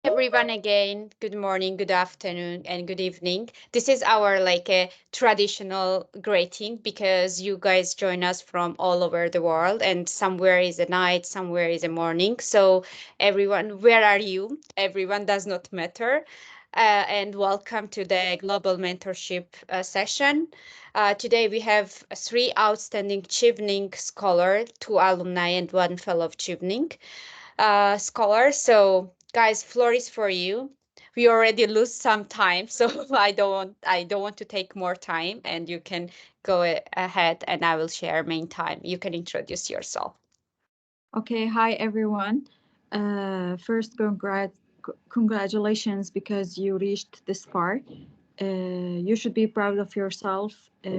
Everyone again, good morning, good afternoon, and good evening. This is our like a traditional greeting because you guys join us from all over the world, and somewhere is a night, somewhere is a morning. So everyone, where are you? Everyone does not matter. And welcome to the Global Mentorship session. Today we have three outstanding Chevening scholar, two alumni, and one fellow of Chevening scholar. So, guys, floor is for you. We already lose some time, so I don't want to take more time, and you can go ahead, and I will share main time. You can introduce yourself. Okay, hi everyone. First, congratulations because you reached this far. You should be proud of yourself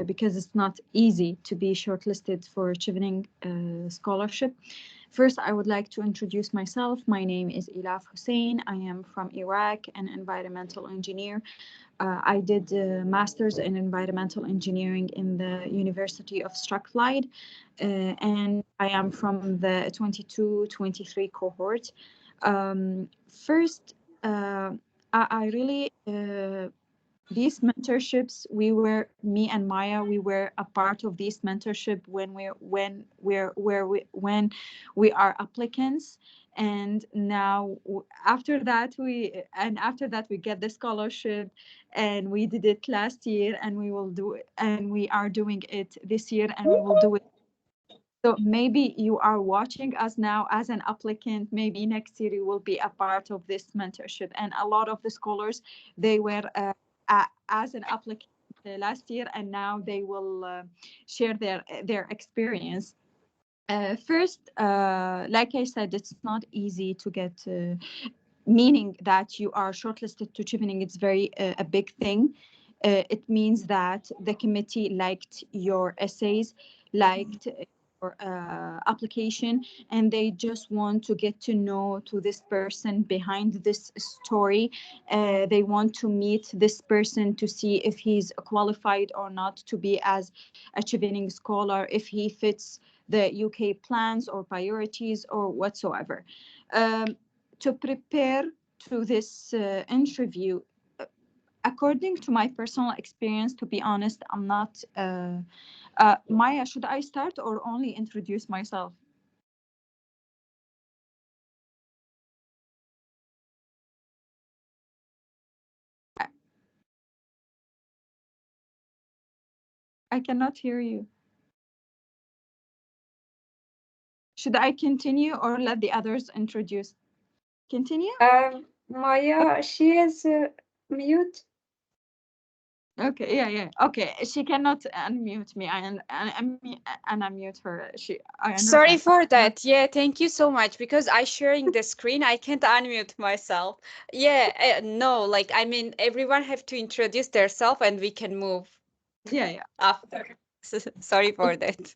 because it's not easy to be shortlisted for Chevening scholarship. First, I would like to introduce myself. My name is Ilaf Hussein. I am from Iraq, an environmental engineer. I did a master's in environmental engineering in the University of Strathclyde, and I am from the 22-23 cohort. First, I really these mentorships, me and Maya, we were a part of this mentorship when we are applicants, and now after that we get the scholarship, and we did it last year, and we will do it, and we are doing it this year, and we will do it. So maybe you are watching us now as an applicant. Maybe next year you will be a part of this mentorship. And a lot of the scholars, they were as an applicant last year, and now they will share their experience. First, like I said, it's not easy to get. Meaning that you are shortlisted to Chevening, it's very a big thing. It means that the committee liked your essays, liked your application, and they just want to get to know to this person behind this story. They want to meet this person to see if he's qualified or not to be as a Chevening scholar, if he fits the UK plans or priorities or whatsoever. To prepare to this interview, according to my personal experience, to be honest, I'm not. Maya, should I start or only introduce myself? I cannot hear you. Should I continue or let the others introduce? Continue? Maya, she is mute. Okay, yeah. Okay, she cannot unmute me. I unmute her. I understand. Sorry for that. Yeah, thank you so much because I sharing the screen. I can't unmute myself. Yeah, no, like I mean, everyone have to introduce themselves, and we can move. Yeah. After. Sorry for that.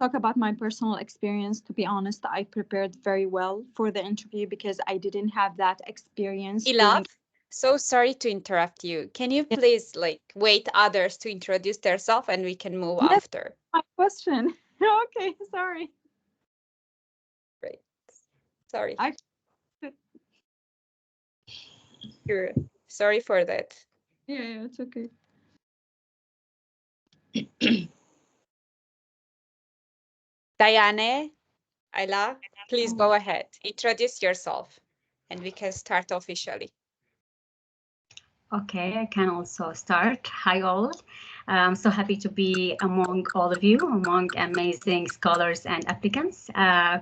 Talk about my personal experience. To be honest, I prepared very well for the interview because I didn't have that experience doing. Ilaf, so sorry to interrupt you. Can you please like wait others to introduce themselves and we can move Yes, after? my question. Okay, sorry. Great. Sorry. I Sure. Sorry for that. Yeah, it's okay. Diane, Ayla, please go ahead. Introduce yourself and we can start officially. Okay, I can also start. Hi all. I'm so happy to be among all of you, among amazing scholars and applicants.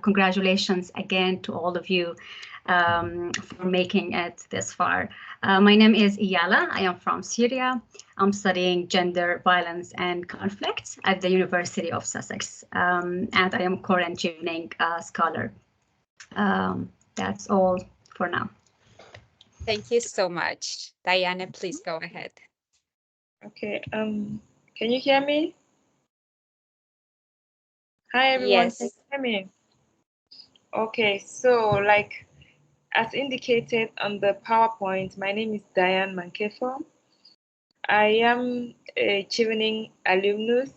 Congratulations again to all of you for making it this far. My name is Iyala. I am from Syria. I'm studying gender violence and conflicts at the University of Sussex, and I am a current Chevening scholar. That's all for now. Thank you so much. Diana, please go ahead. Okay, can you hear me? Hi everyone, Yes. can you hear me? Okay, so like as indicated on the PowerPoint, my name is Diane Mankefo. I am a Chevening alumnus.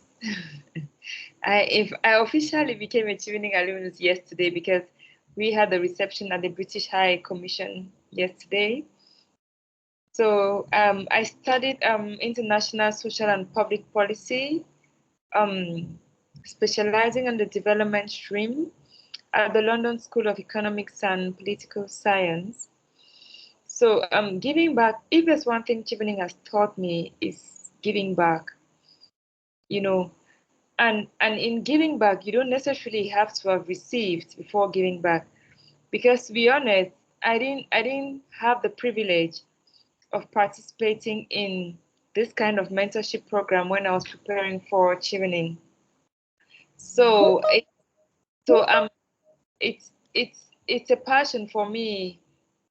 I officially became a Chevening alumnus yesterday because we had a reception at the British High Commission yesterday. So I studied international social and public policy, specializing in the development stream at the London School of Economics and Political Science. So giving back, if there's one thing Chevening has taught me, is giving back. You know, and in giving back, you don't necessarily have to have received before giving back. Because to be honest, I didn't have the privilege of participating in this kind of mentorship program when I was preparing for Chevening. So it's a passion for me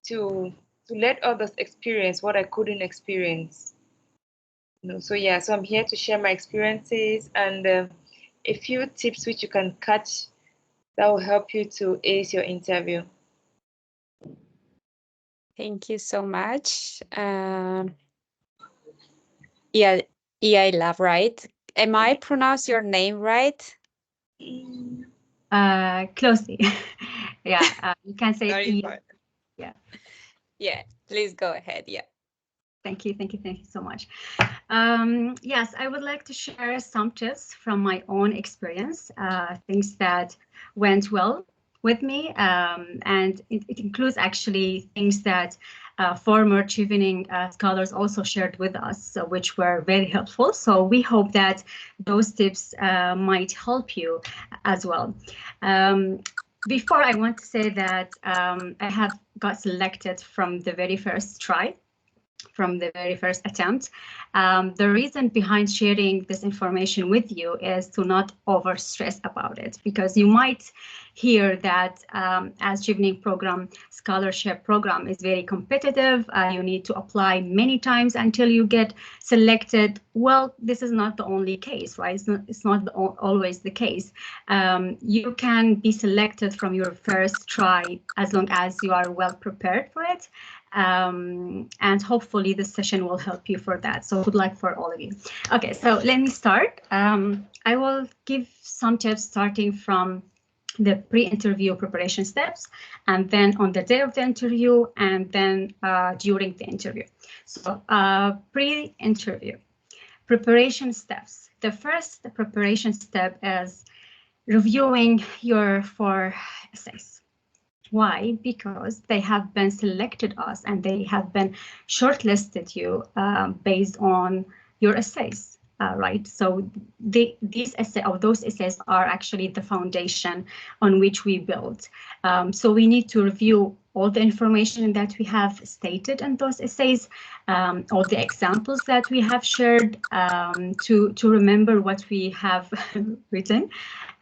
to let others experience what I couldn't experience. So yeah, so I'm here to share my experiences and a few tips which you can catch that will help you to ace your interview. Thank you so much. Yeah, I love, right? Am I pronounce your name right? Closely. Yeah, you can say Very E. important. Yeah. Yeah, please go ahead. Yeah. Thank you so much. Yes, I would like to share some tips from my own experience, things that went well with me, and it includes actually things that former Chevening scholars also shared with us, which were very helpful. So we hope that those tips might help you as well. Before, I want to say that I have got selected from the very first try, from the very first attempt. The reason behind sharing this information with you is to not over stress about it, because you might hear that as Chevening program, scholarship program is very competitive. You need to apply many times until you get selected. Well, this is not the only case, right? It's not always the case. You can be selected from your first try as long as you are well prepared for it. And hopefully this session will help you for that. So good luck for all of you. Okay, so let me start. I will give some tips starting from the pre-interview preparation steps, and then on the day of the interview, and then during the interview. So pre-interview preparation steps. The first preparation step is reviewing your 4 essays. Why? Because they have been selected us and they have been shortlisted you based on your essays, right? So these those essays are actually the foundation on which we build. So we need to review all the information that we have stated in those essays, all the examples that we have shared, to remember what we have written,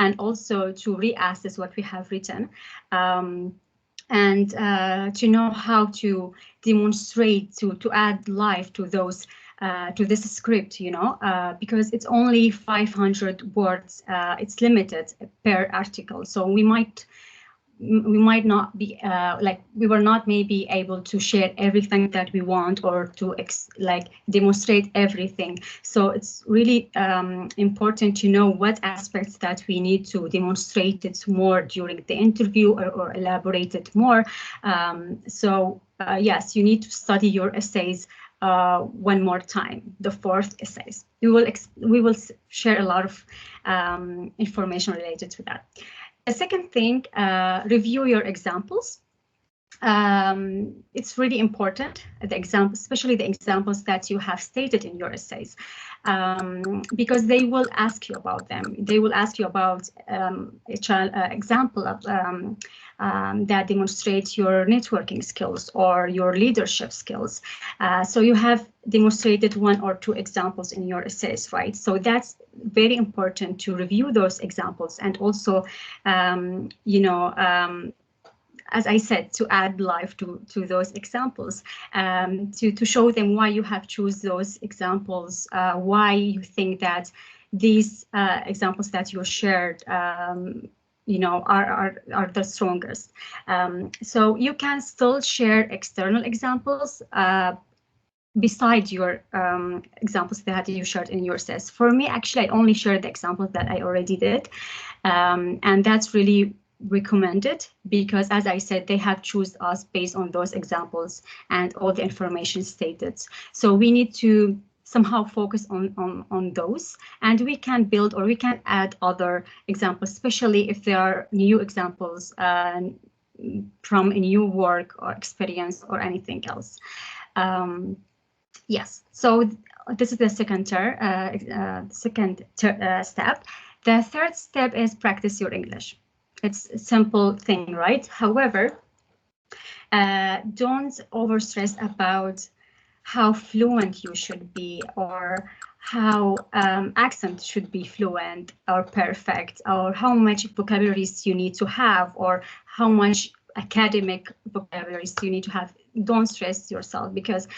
and also to reassess what we have written, and to know how to demonstrate, to add life to those to this script, because it's only 500 words. It's limited per article, so we might not be we were not maybe able to share everything that we want, or to demonstrate everything. So it's really important to know what aspects that we need to demonstrate it more during the interview, or elaborate it more. So yes, you need to study your essays one more time, the 4th essays. We will share a lot of information related to that. The second thing, review your examples. It's really important, especially the examples that you have stated in your essays, because they will ask you about them. They will ask you about example of that demonstrates your networking skills or your leadership skills. So you have demonstrated 1 or 2 examples in your essays, right? So that's very important to review those examples, and also, as I said, to add life to those examples, to show them why you have choose those examples, why you think that these examples that you shared are the strongest. So you can still share external examples beside your examples that you shared in your essays. For me, actually, I only shared the examples that I already did, and that's really recommended, because as I said, they have chosen us based on those examples and all the information stated. So we need to somehow focus on those, and we can build or we can add other examples, especially if there are new examples from a new work or experience or anything else. Yes, so this is the second step. The third step is practice your English. It's a simple thing, right? However, don't overstress about how fluent you should be, or how accent should be fluent or perfect, or how much vocabularies you need to have, or how much academic vocabularies you need to have. Don't stress yourself, because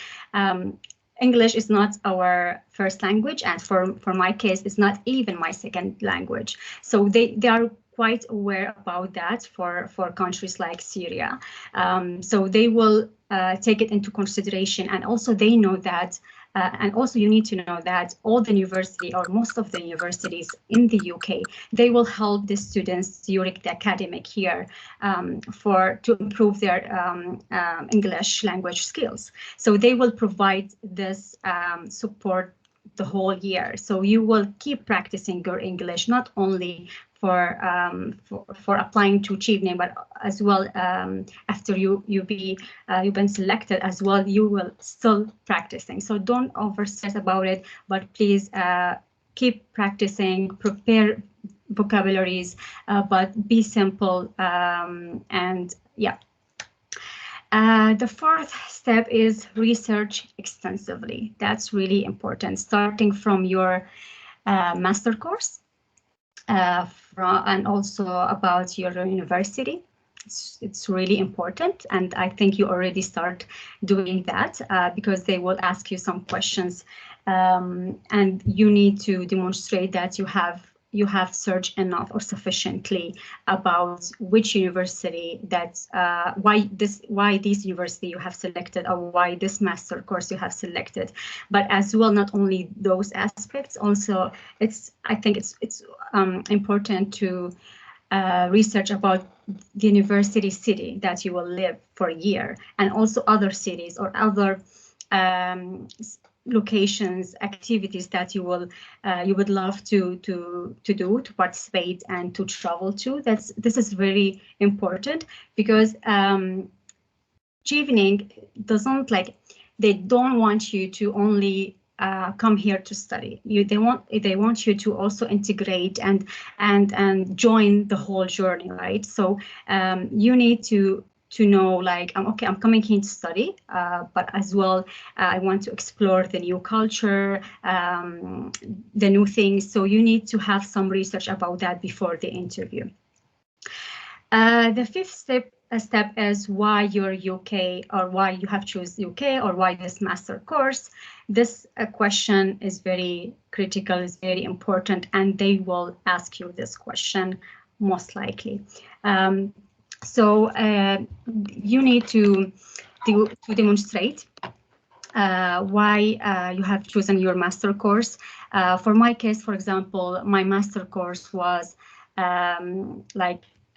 English is not our first language, and for my case, it's not even my second language. So they are quite aware about that for countries like Syria. So they will take it into consideration, and also they know that, and also you need to know that all the university or most of the universities in the UK, they will help the students during the academic year to improve their English language skills. So they will provide this support the whole year. So you will keep practicing your English, not only for applying to Chevening, but as well after you've been selected as well, you will still practicing. So don't overstress about it, but please keep practicing, prepare vocabularies, but be simple, and yeah. The fourth step is research extensively. That's really important, starting from your master course, and also about your university. It's really important, and I think you already start doing that, because they will ask you some questions, and you need to demonstrate that you have searched enough or sufficiently about which university, that's why this university you have selected, or why this master course you have selected. But as well, not only those aspects, also I think it's important to research about the university city that you will live for a year, and also other cities or other locations, activities that you would love to participate and to travel to. This is very important, because Chevening doesn't they don't want you to only come here to study. They want you to also integrate and join the whole journey, right? So you need to know, okay, I'm coming here to study, but as well, I want to explore the new culture, the new things. So you need to have some research about that before the interview. The fifth step is why you're UK, or why you have chosen UK, or why this master course. This question is very critical, is very important, and they will ask you this question most likely. So you need to demonstrate why you have chosen your master course. For my case, for example, my master course was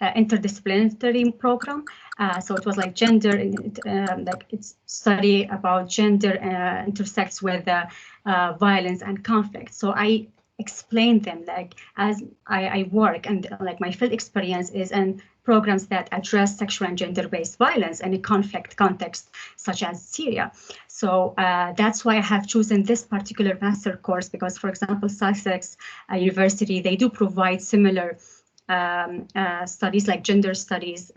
interdisciplinary program. So it was like gender, it's study about gender intersects with violence and conflict. So I explained them, as I work, and my field experience is in programs that address sexual and gender-based violence in a conflict context such as Syria. So that's why I have chosen this particular master course, because, for example, Sussex University, they do provide similar studies like gender studies,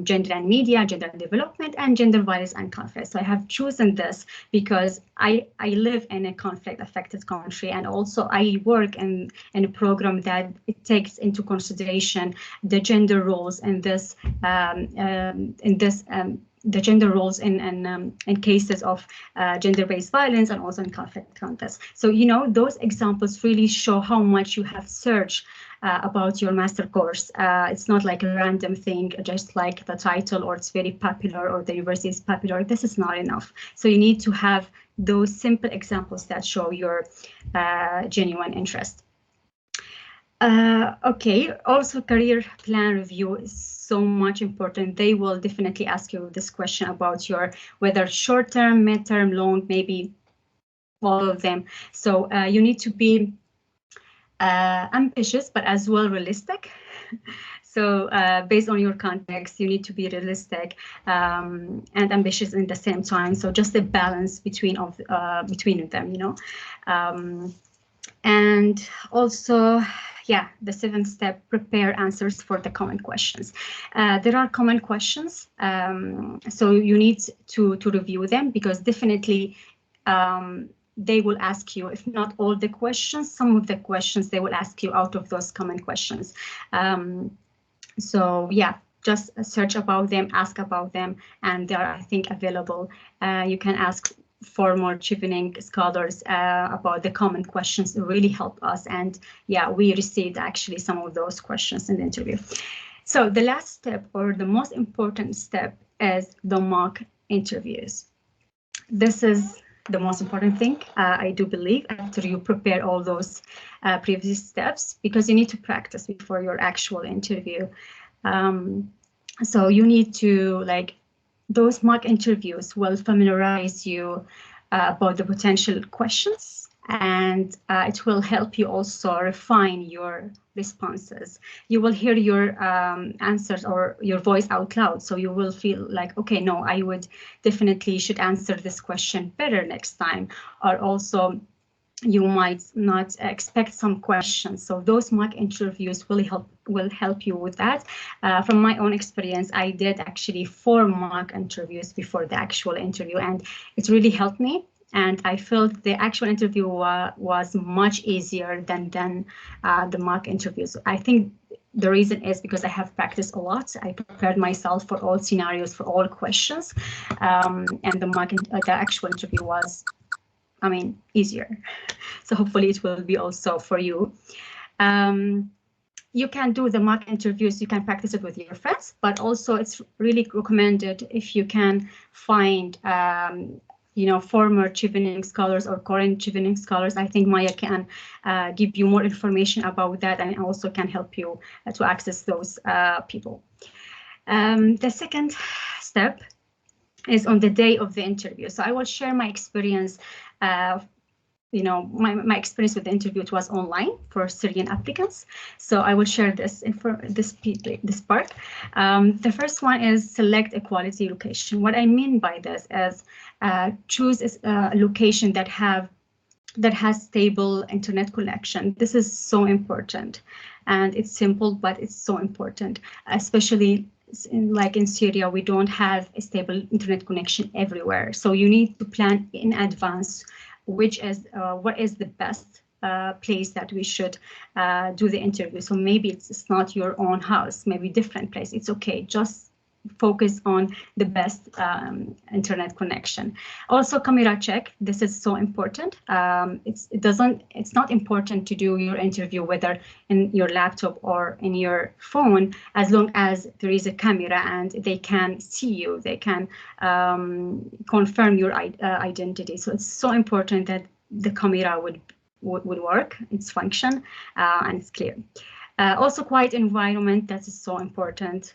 gender and media, gender and development, and gender violence and conflict. So I have chosen this because I live in a conflict-affected country, and also I work in a program that it takes into consideration the gender roles in this the gender roles in cases of gender-based violence, and also in conflict contests. So those examples really show how much you have searched about your master course. It's not like a random thing, just like the title, or it's very popular, or the university is popular. This is not enough. So you need to have those simple examples that show your genuine interest. Okay, also career plan review is so much important. They will definitely ask you this question about your whether short-term, mid-term, long, maybe all of them. So you need to be ambitious, but as well realistic. So based on your context, you need to be realistic and ambitious in the same time. So just a balance between them, you know. And also, yeah, the seventh step, prepare answers for the common questions. There are common questions, so you need to review them, because definitely they will ask you, if not all the questions, some of the questions they will ask you out of those common questions. So yeah, just search about them, ask about them, and they are, I think, available. You can ask former Chevening scholars about the common questions. It really helped us, and yeah, we received actually some of those questions in the interview. So the last step, or the most important step, is the mock interviews. This is the most important thing, I do believe, after you prepare all those previous steps, because you need to practice before your actual interview. So you need to, like, those mock interviews will familiarize you about the potential questions, and it will help you also refine your responses. You will hear your answers or your voice out loud, so you will feel like, okay, no, I would definitely should answer this question better next time. Or also, you might not expect some questions, so those mock interviews will help you with that. From my own experience, I did actually 4 mock interviews before the actual interview, and it really helped me. And I felt the actual interview was much easier than the mock interviews. I think the reason is because I have practiced a lot. I prepared myself for all scenarios, for all questions, and the actual interview was, I mean, easier. So hopefully it will be also for you. You can do the mock interviews, you can practice it with your friends, but also it's really recommended if you can find former Chevening scholars or current Chevening scholars. I think Maya can give you more information about that, and also can help you to access those people. The second step is on the day of the interview. So I will share my experience. My experience with the interview, it was online for Syrian applicants. So I will share this part. The first one is select a quality location. What I mean by this is choose a location that has stable internet connection. This is so important, and it's simple, but it's so important, especially in Syria, we don't have a stable internet connection everywhere. So you need to plan in advance what is the best place that we should do the interview. So maybe it's not your own house, maybe different place. It's okay. Just focus on the best internet connection. Also, camera check. This is so important. It's not important to do your interview whether in your laptop or in your phone, as long as there is a camera and they can see you, they can confirm your identity. So it's so important that the camera would work, its function, and it's clear. Also, quiet environment. That is so important.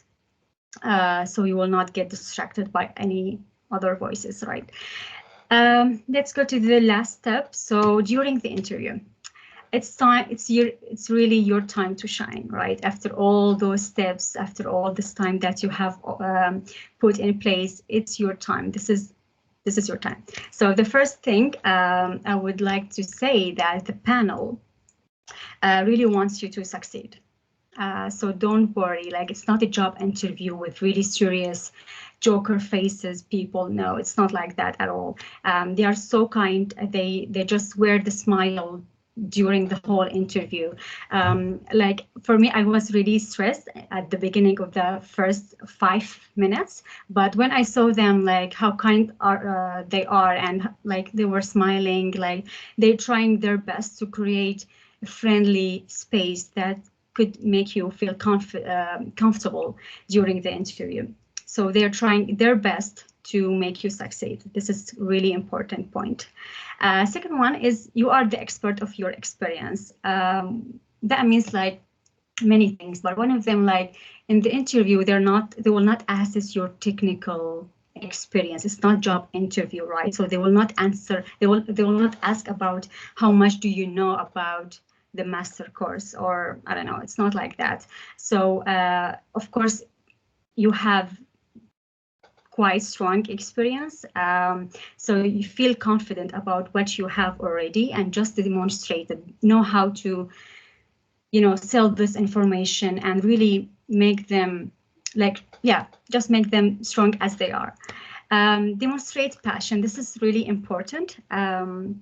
So you will not get distracted by any other voices, right? Let's go to the last step. So during the interview, it's really your time to shine, right? After all those steps, after all this time that you have put in place, it's your time. This is your time. So the first thing I would like to say that the panel really wants you to succeed. So don't worry, like, it's not a job interview with really serious joker faces people. No, it's not like that at all. They are so kind. They just wear the smile during the whole interview. Like for me, I was really stressed at the beginning of the first 5 minutes, but when I saw them, like how kind they are, and like they were smiling, like they're trying their best to create a friendly space that could make you feel comfortable during the interview. So they're trying their best to make you succeed. This is really important point. Second one is you are the expert of your experience. that means like many things, but one of them, like in the interview, they will not assess your technical experience. It's not job interview, right? So they will not answer, they will not ask about how much do you know about the master course, or I don't know, it's not like that. So of course you have quite strong experience, so you feel confident about what you have already, and just demonstrate it, know how to, you know, sell this information and really make them like, yeah, just make them strong as they are. Demonstrate passion. This is really important. And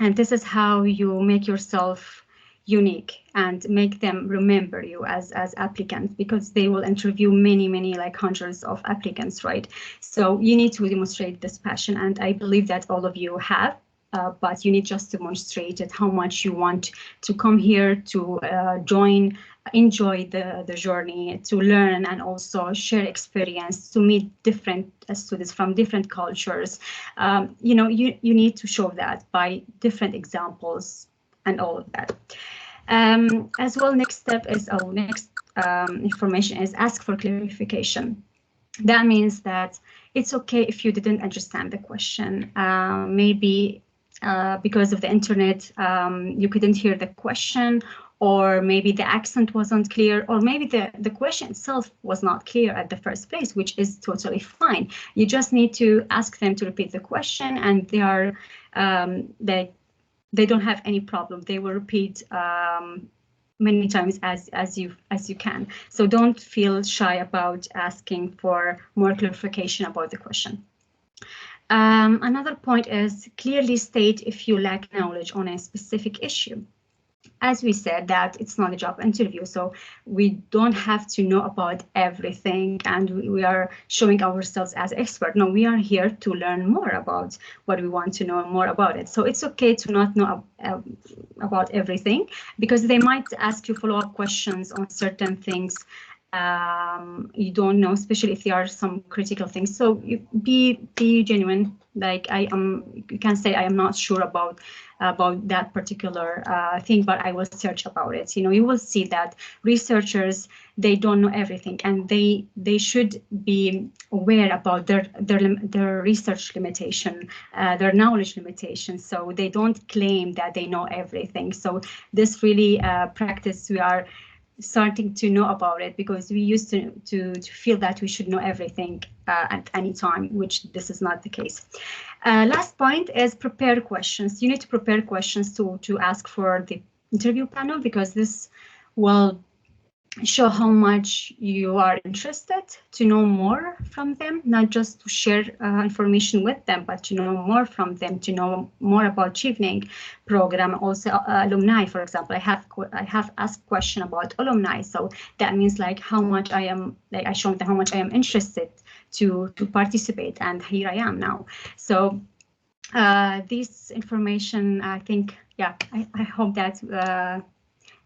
this is how you make yourself unique and make them remember you as applicants, because they will interview many like hundreds of applicants, right? So you need to demonstrate this passion, and I believe that all of you have, but you need just to demonstrate it, how much you want to come here to join, enjoy the journey, to learn, and also share experience, to meet different students from different cultures. You know, you need to show that by different examples and all of that. As well, next step is, our next information is ask for clarification. That means that it's okay if you didn't understand the question. Maybe because of the internet, you couldn't hear the question, or maybe the accent wasn't clear, or maybe the question itself was not clear at the first place, which is totally fine. You just need to ask them to repeat the question, and they are they don't have any problem. They will repeat many times as you can. So don't feel shy about asking for more clarification about the question. Another point is clearly state if you lack knowledge on a specific issue. As we said, that it's not a job interview, so we don't have to know about everything and we are showing ourselves as expert. No, we are here to learn more about what we want to know more about it. So it's okay to not know about everything, because they might ask you follow-up questions on certain things you don't know, especially if there are some critical things. So you be genuine. Like you can say I am not sure about that particular thing, but I will search about it. You know, you will see that researchers, they don't know everything, and they should be aware about their research limitation, their knowledge limitation. So they don't claim that they know everything. So this really practice we are starting to know about it, because we used to feel that we should know everything at any time, which this is not the case. Last point is prepare questions. You need to prepare questions to ask for the interview panel, because this will show how much you are interested to know more from them, not just to share information with them, but to know more from them, to know more about Chevening program, also alumni. For example, I have asked question about alumni, so that means like how much I am, like I showed them how much I am interested to participate, and here I am now. So this information, I think, yeah, I hope that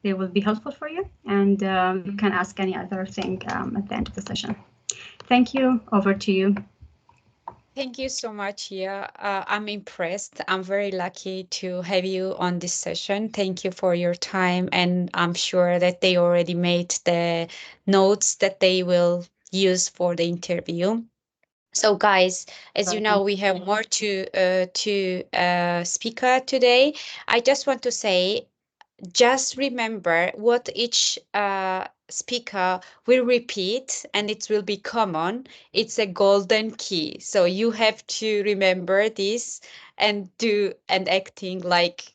they will be helpful for you, and you can ask any other thing at the end of the session. Thank you. Over to you. Thank you so much, yeah. I'm impressed. I'm very lucky to have you on this session. Thank you for your time, and I'm sure that they already made the notes that they will use for the interview. So, guys, as you know, Welcome. we have more to speaker today. I just want to say, just remember what each speaker will repeat, and it will be common. It's a golden key. So you have to remember this and do and acting like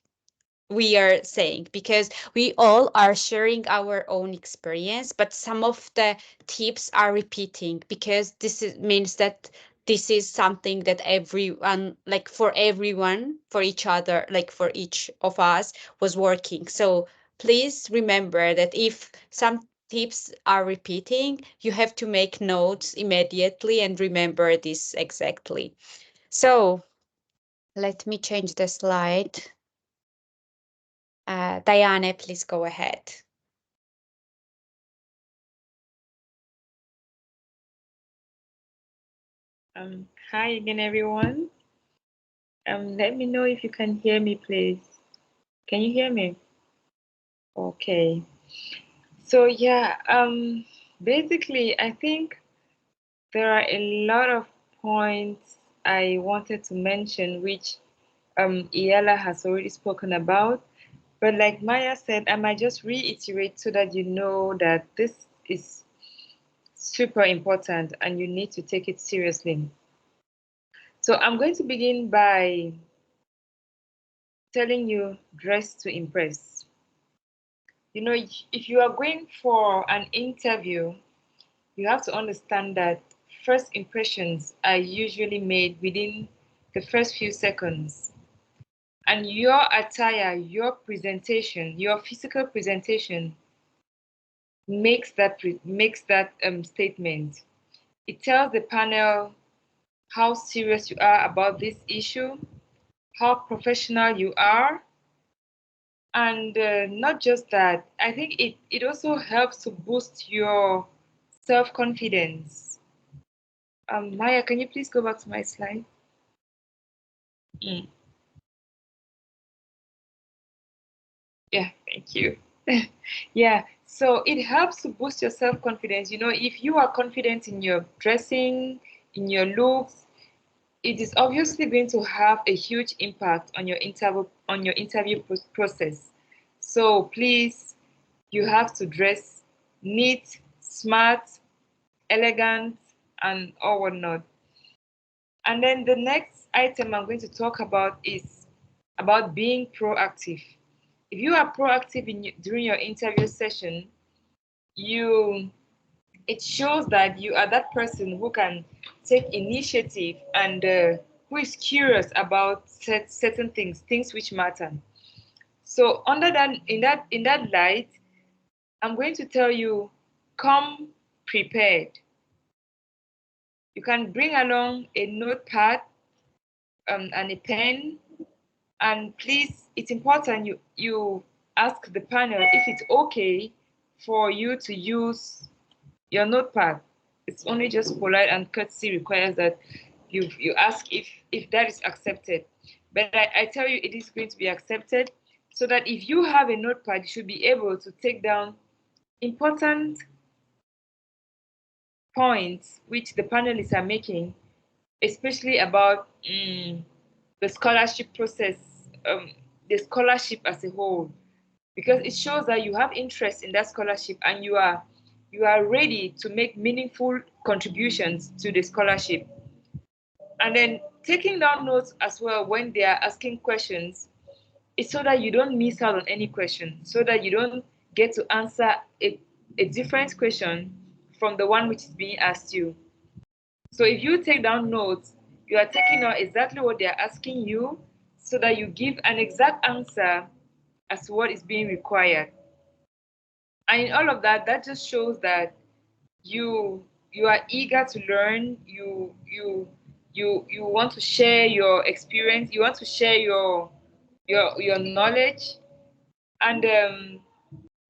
we are saying, because we all are sharing our own experience, but some of the tips are repeating, because means that this is something that everyone, like for everyone, for each other, like for each of us was working. So please remember that if some tips are repeating, you have to make notes immediately and remember this exactly. So let me change the slide. Diane, please go ahead. Hi again, everyone. Let me know if you can hear me, please. Can you hear me? Okay. So yeah, basically, I think there are a lot of points I wanted to mention, which Iala has already spoken about. But like Maya said, I might just reiterate so that you know that this is super important and you need to take it seriously. So I'm going to begin by telling you dress to impress. You know, if you are going for an interview, you have to understand that first impressions are usually made within the first few seconds. And your attire, your presentation, your physical presentation makes that statement. It tells the panel how serious you are about this issue, how professional you are, and not just that. I think it also helps to boost your self-confidence. Maya, can you please go back to my slide? Mm. Yeah, thank you. Yeah, so it helps to boost your self-confidence. You know, if you are confident in your dressing, in your looks, it is obviously going to have a huge impact on your interview process. So please, you have to dress neat, smart, elegant, and all whatnot. And then the next item I'm going to talk about is about being proactive. If you are proactive during your interview session, you it shows that you are that person who can take initiative and who is curious about certain things which matter. So under that in that light, I'm going to tell you, come prepared. You can bring along a notepad and a pen, and please, it's important you ask the panel if it's okay for you to use your notepad. It's only just polite and courtesy requires that you ask if that is accepted. But I tell you it is going to be accepted, so that if you have a notepad, you should be able to take down important points which the panelists are making, especially about the scholarship process, the scholarship as a whole, because it shows that you have interest in that scholarship and you are ready to make meaningful contributions to the scholarship. And then taking down notes as well when they are asking questions is so that you don't miss out on any question, so that you don't get to answer a different question from the one which is being asked you. So if you take down notes, you are taking out exactly what they are asking you, so that you give an exact answer as to what is being required. And in all of that, that just shows that you are eager to learn. You want to share your experience. You want to share your knowledge. And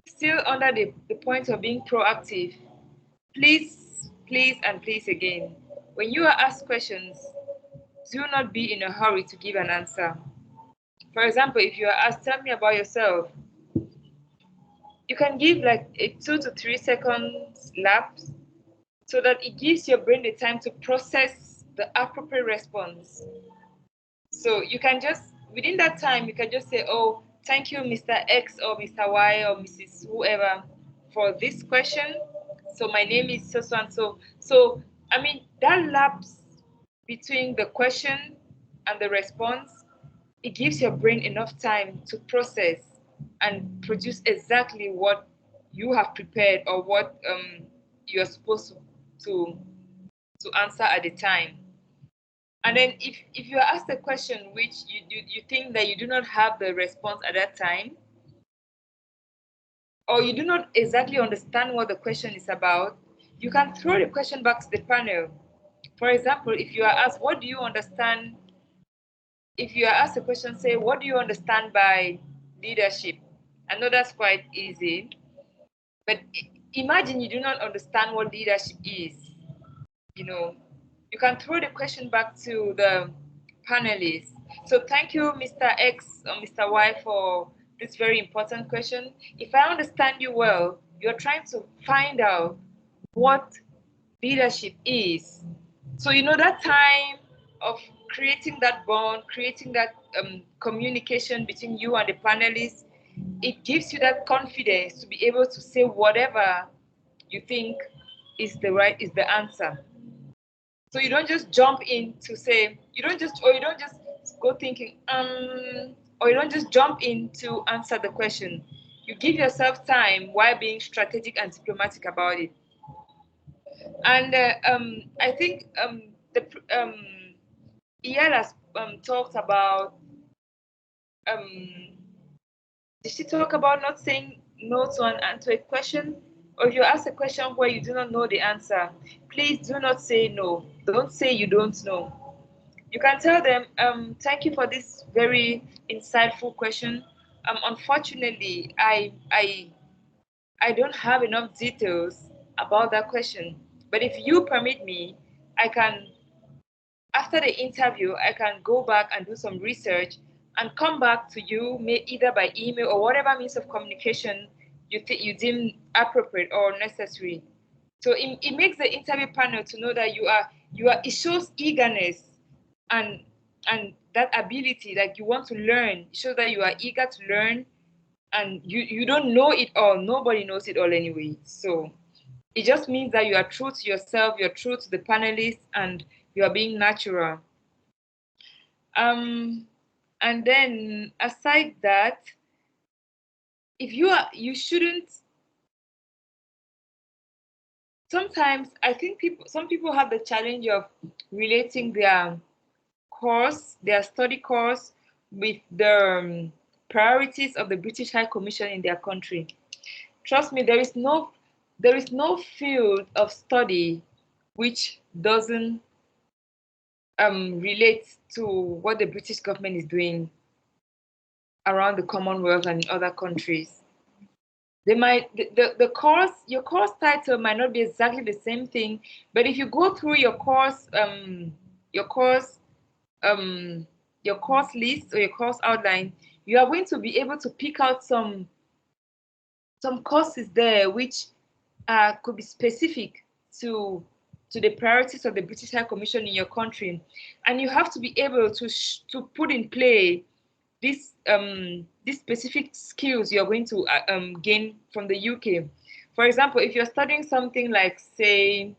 still under the point of being proactive, please and please again, when you are asked questions, do not be in a hurry to give an answer. For example, if you are asked, tell me about yourself, you can give like a 2 to 3 seconds lapse, so that it gives your brain the time to process the appropriate response. So you can just, within that time, you can just say, oh, thank you, Mr. X or Mr. Y or Mrs. whoever for this question. So my name is so so and so. So, I mean, that lapse between the question and the response, it gives your brain enough time to process and produce exactly what you have prepared, or what you're supposed to answer at the time. And then if you are asked a question which you think that you do not have the response at that time, or you do not exactly understand what the question is about, you can throw the question back to the panel. For example, if you are asked, what do you understand? If you are asked a question, say, what do you understand by leadership? I know that's quite easy, but imagine you do not understand what leadership is. You know, you can throw the question back to the panelists. So thank you, Mr. X or Mr. Y, for this very important question. If I understand you well, you're trying to find out what leadership is. So you know that time of creating that bond, creating that communication between you and the panelists, it gives you that confidence to be able to say whatever you think is the answer. So you don't just jump in to say, you don't just go thinking, or you don't just jump in to answer the question. You give yourself time while being strategic and diplomatic about it. And I think the EL has talked about, did she talk about not saying no to a question? Or if you ask a question where you do not know the answer, please do not say no. Don't say you don't know. You can tell them, thank you for this very insightful question. Unfortunately, I don't have enough details about that question. But if you permit me, I can, after the interview, I can go back and do some research and come back to you, either by email or whatever means of communication you deem appropriate or necessary. So it makes the interview panel to know that it shows eagerness and that ability, like you want to learn. It shows that you are eager to learn, and you don't know it all. Nobody knows it all anyway. So it just means that you are true to yourself, you're true to the panelists, and you are being natural. And then aside that, if you shouldn't. Sometimes I think some people have the challenge of relating their study course, with the priorities of the British High Commission in their country. Trust me, there is no field of study which doesn't relate to what the British government is doing around the Commonwealth and in other countries. They might your course title might not be exactly the same thing, but if you go through your course list or your course outline, you are going to be able to pick out some courses there which could be specific to the priorities of the British High Commission in your country, and you have to be able to put in play these specific skills you're going to gain from the UK. For example, if you're studying something like, say,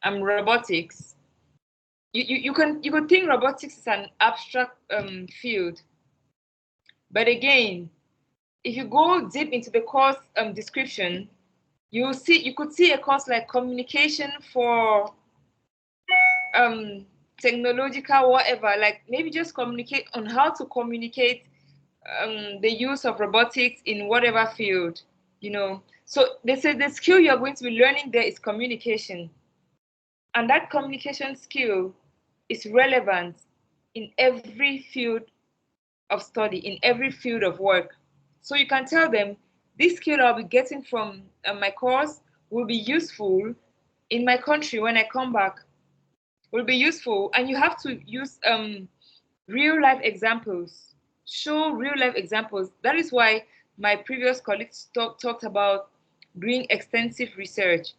robotics, you could think robotics is an abstract field, but again, if you go deep into the course description, you could see a course like communication for technological whatever, like maybe just communicate on how to communicate the use of robotics in whatever field, So they say the skill you're going to be learning there is communication. And that communication skill is relevant in every field of study, in every field of work. So you can tell them, this skill I'll be getting from my course will be useful in my country when I come back, will be useful. And you have to use real life examples, show real life examples. That is why my previous colleagues talked about doing extensive research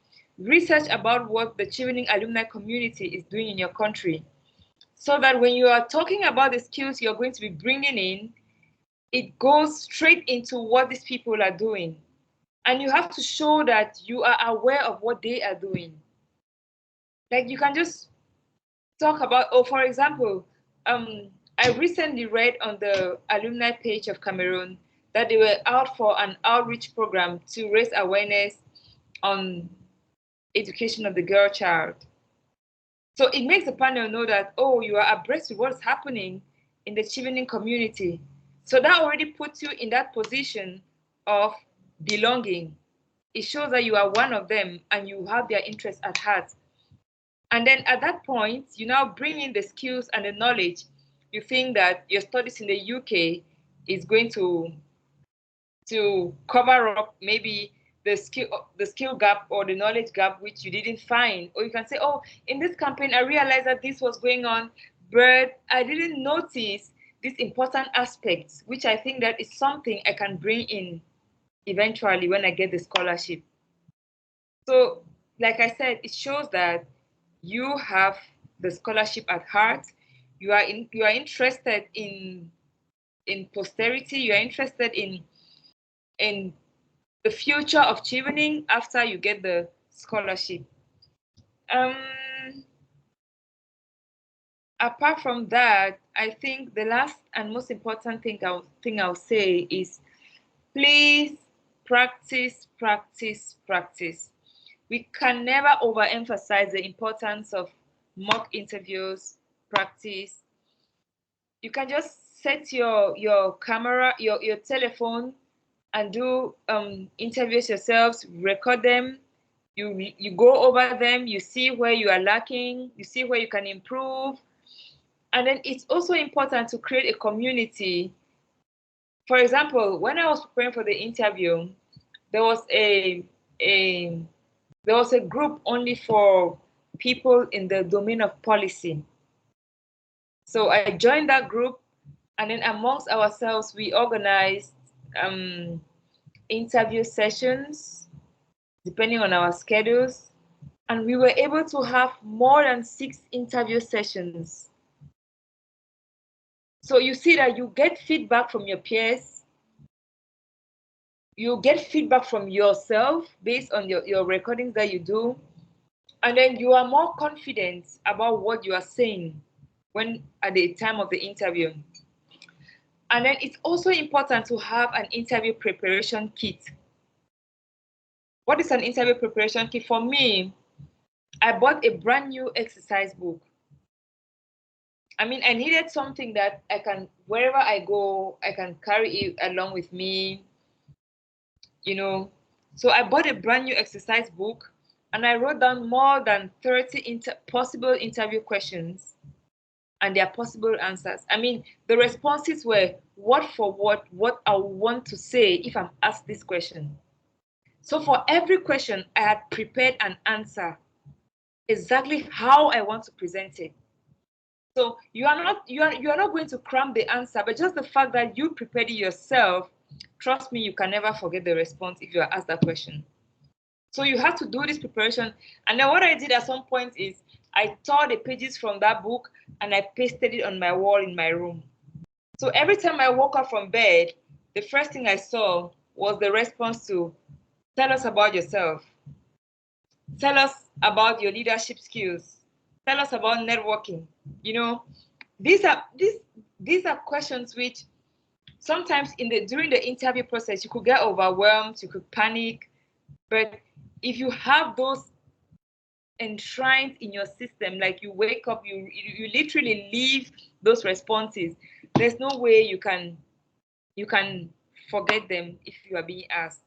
about what the Chevening alumni community is doing in your country, so that when you are talking about the skills you're going to be bringing in, it goes straight into what these people are doing. And you have to show that you are aware of what they are doing. Like, you can just talk about, for example, I recently read on the alumni page of Cameroon that they were out for an outreach program to raise awareness on education of the girl child. So it makes the panel know that, you are abreast with what's happening in the Chevening community. So that already puts you in that position of belonging. It shows that you are one of them and you have their interests at heart. And then at that point, you now bring in the skills and the knowledge. You think that your studies in the UK is going to cover up maybe the skill gap or the knowledge gap which you didn't find. Or you can say, in this campaign, I realized that this was going on, but I didn't notice these important aspects, which I think that is something I can bring in eventually when I get the scholarship. So, like I said, it shows that you have the scholarship at heart. You are interested in posterity. You are interested in the future of Chevening after you get the scholarship. Apart from that, I think the last and most important thing I'll say is, please practice, practice, practice. We can never overemphasize the importance of mock interviews, practice. You can just set your camera, your telephone, and do interviews yourselves, record them. You go over them, you see where you are lacking, you see where you can improve. And then it's also important to create a community. For example, when I was preparing for the interview, there was a group only for people in the domain of policy. So I joined that group, and then amongst ourselves, we organized interview sessions depending on our schedules. And we were able to have more than 6 interview sessions. So you see that you get feedback from your peers. You get feedback from yourself based on your recordings that you do. And then you are more confident about what you are saying when at the time of the interview. And then it's also important to have an interview preparation kit. What is an interview preparation kit? For me, I bought a brand new exercise book. I mean, I needed something that I can, wherever I go, I can carry it along with me, you know. So I bought a brand new exercise book, and I wrote down more than 30 possible interview questions and their possible answers. I mean, the responses were word for word what I want to say if I'm asked this question. So for every question, I had prepared an answer, exactly how I want to present it. So you are not going to cram the answer, but just the fact that you prepared it yourself, trust me, you can never forget the response if you are asked that question. So you have to do this preparation. And then what I did at some point is I tore the pages from that book and I pasted it on my wall in my room. So every time I woke up from bed, the first thing I saw was the response to, tell us about yourself. Tell us about your leadership skills. Tell us about networking. You know, these are questions which sometimes during the interview process you could get overwhelmed, you could panic, but if you have those enshrined in your system, like you wake up, you literally leave those responses, there's no way you can forget them if you are being asked.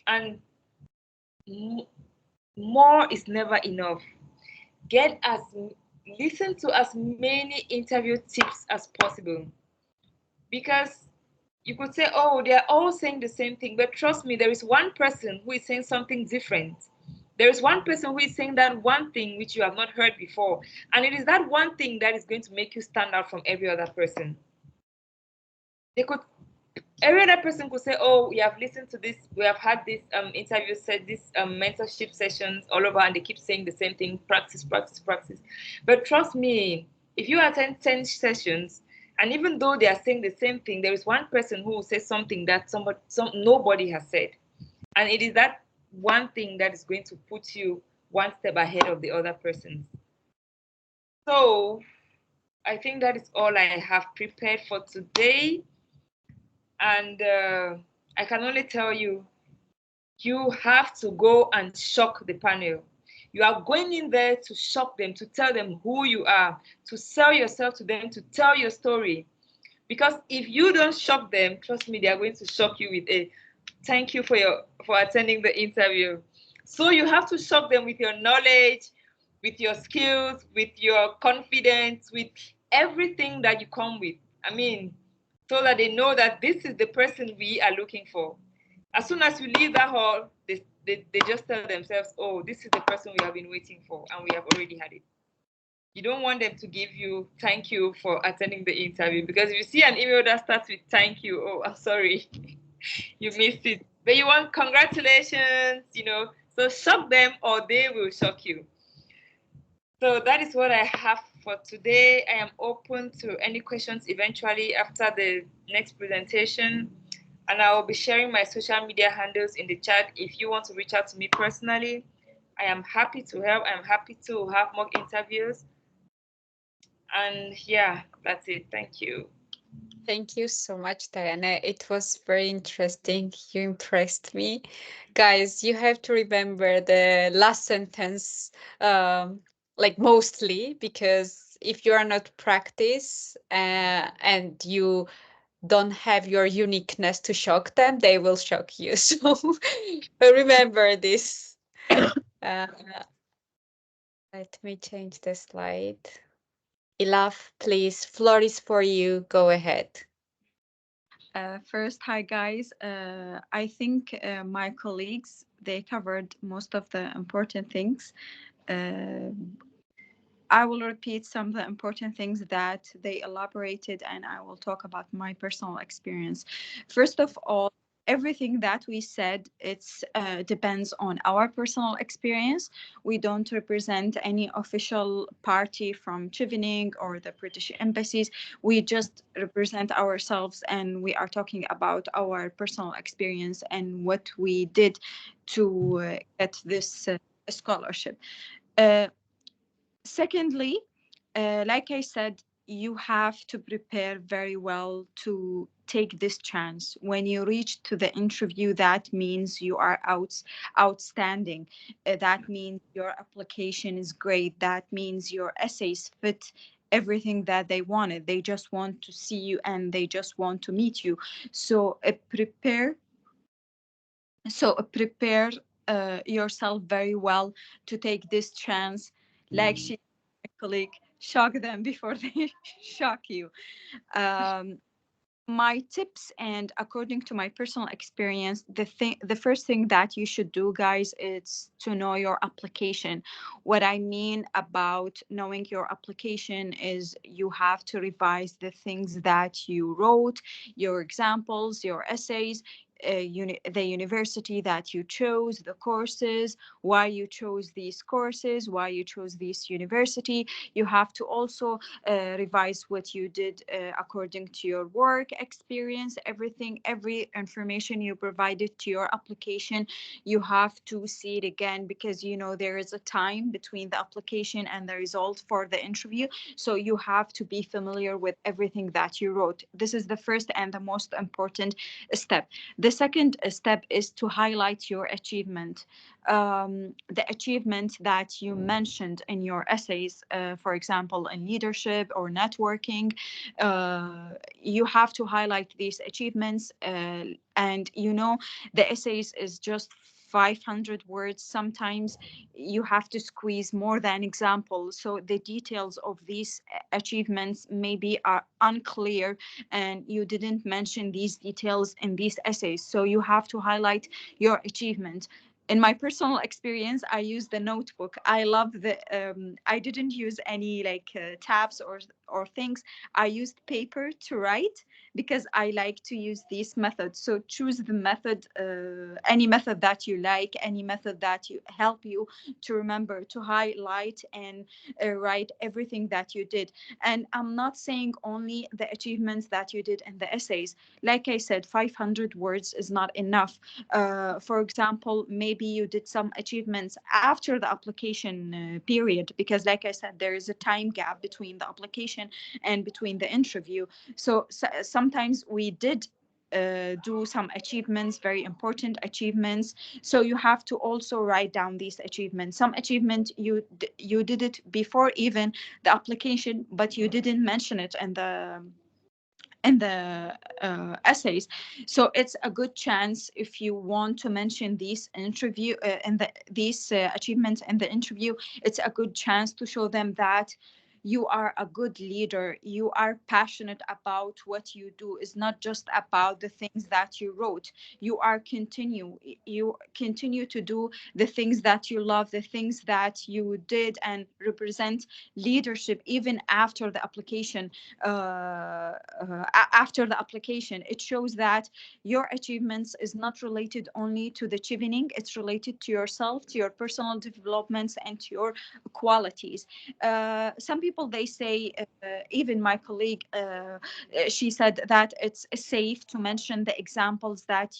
And more is never enough. Listen to as many interview tips as possible, because you could say, oh, they're all saying the same thing, but trust me, there is one person who is saying something different. There is one person who is saying that one thing which you have not heard before, and it is that one thing that is going to make you stand out from every other person. Every other person could say, oh, we have listened to this, we have had this interview set, this mentorship sessions all over, and they keep saying the same thing, practice, practice, practice. But trust me, if you attend 10 sessions, and even though they are saying the same thing, there is one person who will say something that nobody has said. And it is that one thing that is going to put you one step ahead of the other persons. So I think that is all I have prepared for today. And I can only tell you, you have to go and shock the panel. You are going in there to shock them, to tell them who you are, to sell yourself to them, to tell your story. Because if you don't shock them, trust me, they are going to shock you with a thank you for attending the interview. So you have to shock them with your knowledge, with your skills, with your confidence, with everything that you come with. I mean, so that they know that this is the person we are looking for. As soon as you leave that hall, they just tell themselves, oh, this is the person we have been waiting for, and we have already had it. You don't want them to give you thank you for attending the interview, because if you see an email that starts with thank you, oh, I'm sorry, you missed it. But you want congratulations, so shock them or they will shock you. So that is what I have for today. I am open to any questions eventually after the next presentation. And I will be sharing my social media handles in the chat if you want to reach out to me personally. I am happy to help. I'm happy to have more interviews. And yeah, that's it. Thank you. Thank you so much, Diana. It was very interesting. You impressed me. Guys, you have to remember the last sentence, like mostly, because if you are not practice and you don't have your uniqueness to shock them, they will shock you. So remember this. Uh, let me change the slide. Ilaf, please, floor is for you. Go ahead. First, hi guys. I think my colleagues they covered most of the important things. Uh, I will repeat some of the important things that they elaborated, and I will talk about my personal experience. First of all, everything that we said it's depends on our personal experience. We don't represent any official party from Chevening or the British embassies. We just represent ourselves, and we are talking about our personal experience and what we did to get this scholarship. Uh, Secondly, like I said, you have to prepare very well to take this chance. When you reach to the interview, that means you are outstanding. That means your application is great. That means your essays fit everything that they wanted. They just want to see you and they just want to meet you. So prepare yourself very well to take this chance. Like she, my colleague, shock them before they shock you. Um, my tips, and according to my personal experience, the first thing that you should do, guys, is to know your application. What I mean about knowing your application is you have to revise the things that you wrote, your examples, your essays, the university that you chose, the courses, why you chose these courses, why you chose this university. You have to also revise what you did according to your work experience, everything, every information you provided to your application. You have to see it again because there is a time between the application and the result for the interview. So you have to be familiar with everything that you wrote. This is the first and the most important step. The second step is to highlight your achievement. The achievement that you mentioned in your essays, for example, in leadership or networking, you have to highlight these achievements. And the essays is just 500 words. Sometimes you have to squeeze more than examples. So the details of these achievements maybe are unclear and you didn't mention these details in these essays. So you have to highlight your achievement. In my personal experience, I use the notebook. I love I didn't use any like tabs or things. I used paper to write because I like to use these methods. So choose the method, any method that you like, any method that you help you to remember, to highlight and write everything that you did. And I'm not saying only the achievements that you did in the essays. Like I said, 500 words is not enough. For example, maybe you did some achievements after the application period, because like I said, there is a time gap between the application and between the interview. So sometimes we did do some achievements, very important achievements. So you have to also write down these achievements. Some achievement you did it before even the application, but you didn't mention it in the essays. So it's a good chance if you want to mention these interview these achievements in the interview. It's a good chance to show them that you are a good leader, you are passionate about what you do. It's not just about the things that you wrote. You continue to do the things that you love, the things that you did, and represent leadership even after the application. After the application, it shows that your achievements is not related only to the Chevening, it's related to yourself, to your personal developments, and to your qualities. Some people, they say, even my colleague, she said that it's safe to mention the examples that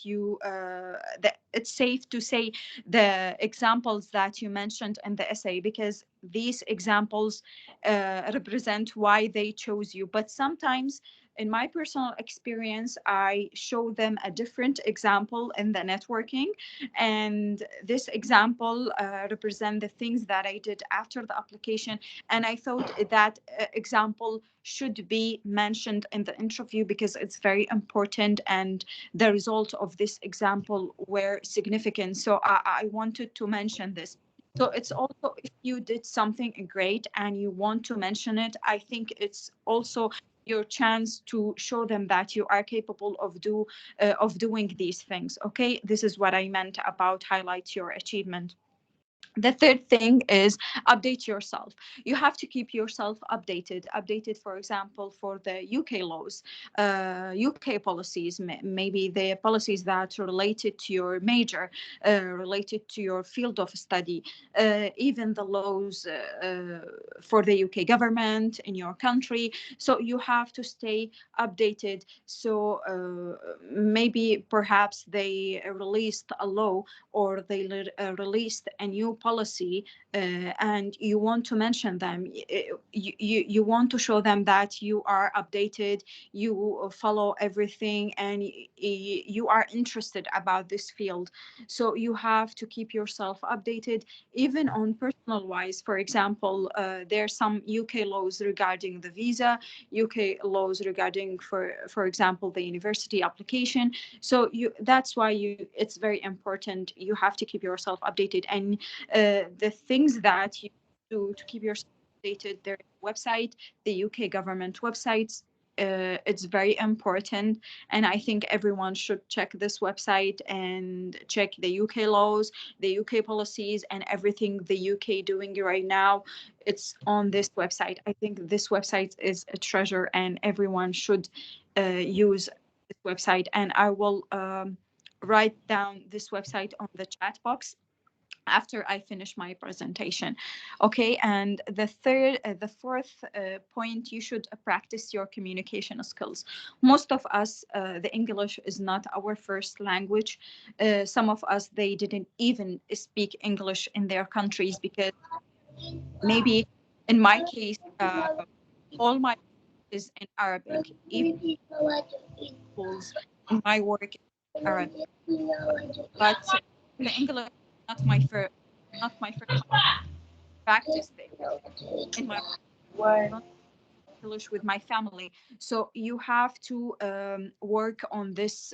that it's safe to say the examples that you mentioned in the essay, because these examples represent why they chose you. But sometimes, in my personal experience, I show them a different example in the networking, and this example represent the things that I did after the application, and I thought that example should be mentioned in the interview because it's very important, and the result of this example were significant. So I wanted to mention this. So it's also, if you did something great and you want to mention it, I think it's also your chance to show them that you are capable of doing these things. Okay, this is what I meant about highlight your achievement. The third thing is update yourself. You have to keep yourself updated, for example, for the UK laws, UK policies, maybe the policies that are related to your major, related to your field of study, even the laws for the UK government in your country. So you have to stay updated. So maybe perhaps they released a law, or they released a new policy, and you want to mention them. You want to show them that you are updated, you follow everything, and you are interested about this field. So you have to keep yourself updated, even on personal wise. For example, there are some UK laws regarding the visa, UK laws regarding, for example, the university application. So that's why it's very important. You have to keep yourself updated, and the things that you do to keep yourself updated, their website, the UK government websites, it's very important, and I think everyone should check this website and check the UK laws, the UK policies, and everything the UK doing right now. It's on this website. I think this website is a treasure, and everyone should use this website. And I will write down this website on the chat box after I finish my presentation. Okay, and the fourth point, you should practice your communication skills. Most of us, the English is not our first language. Some of us, they didn't even speak English in their countries, because maybe in my case, all my is in Arabic. Even schools, in my work in Arabic, but the English not my first, not my first practice the English in my Why? English with my family. So you have to work on this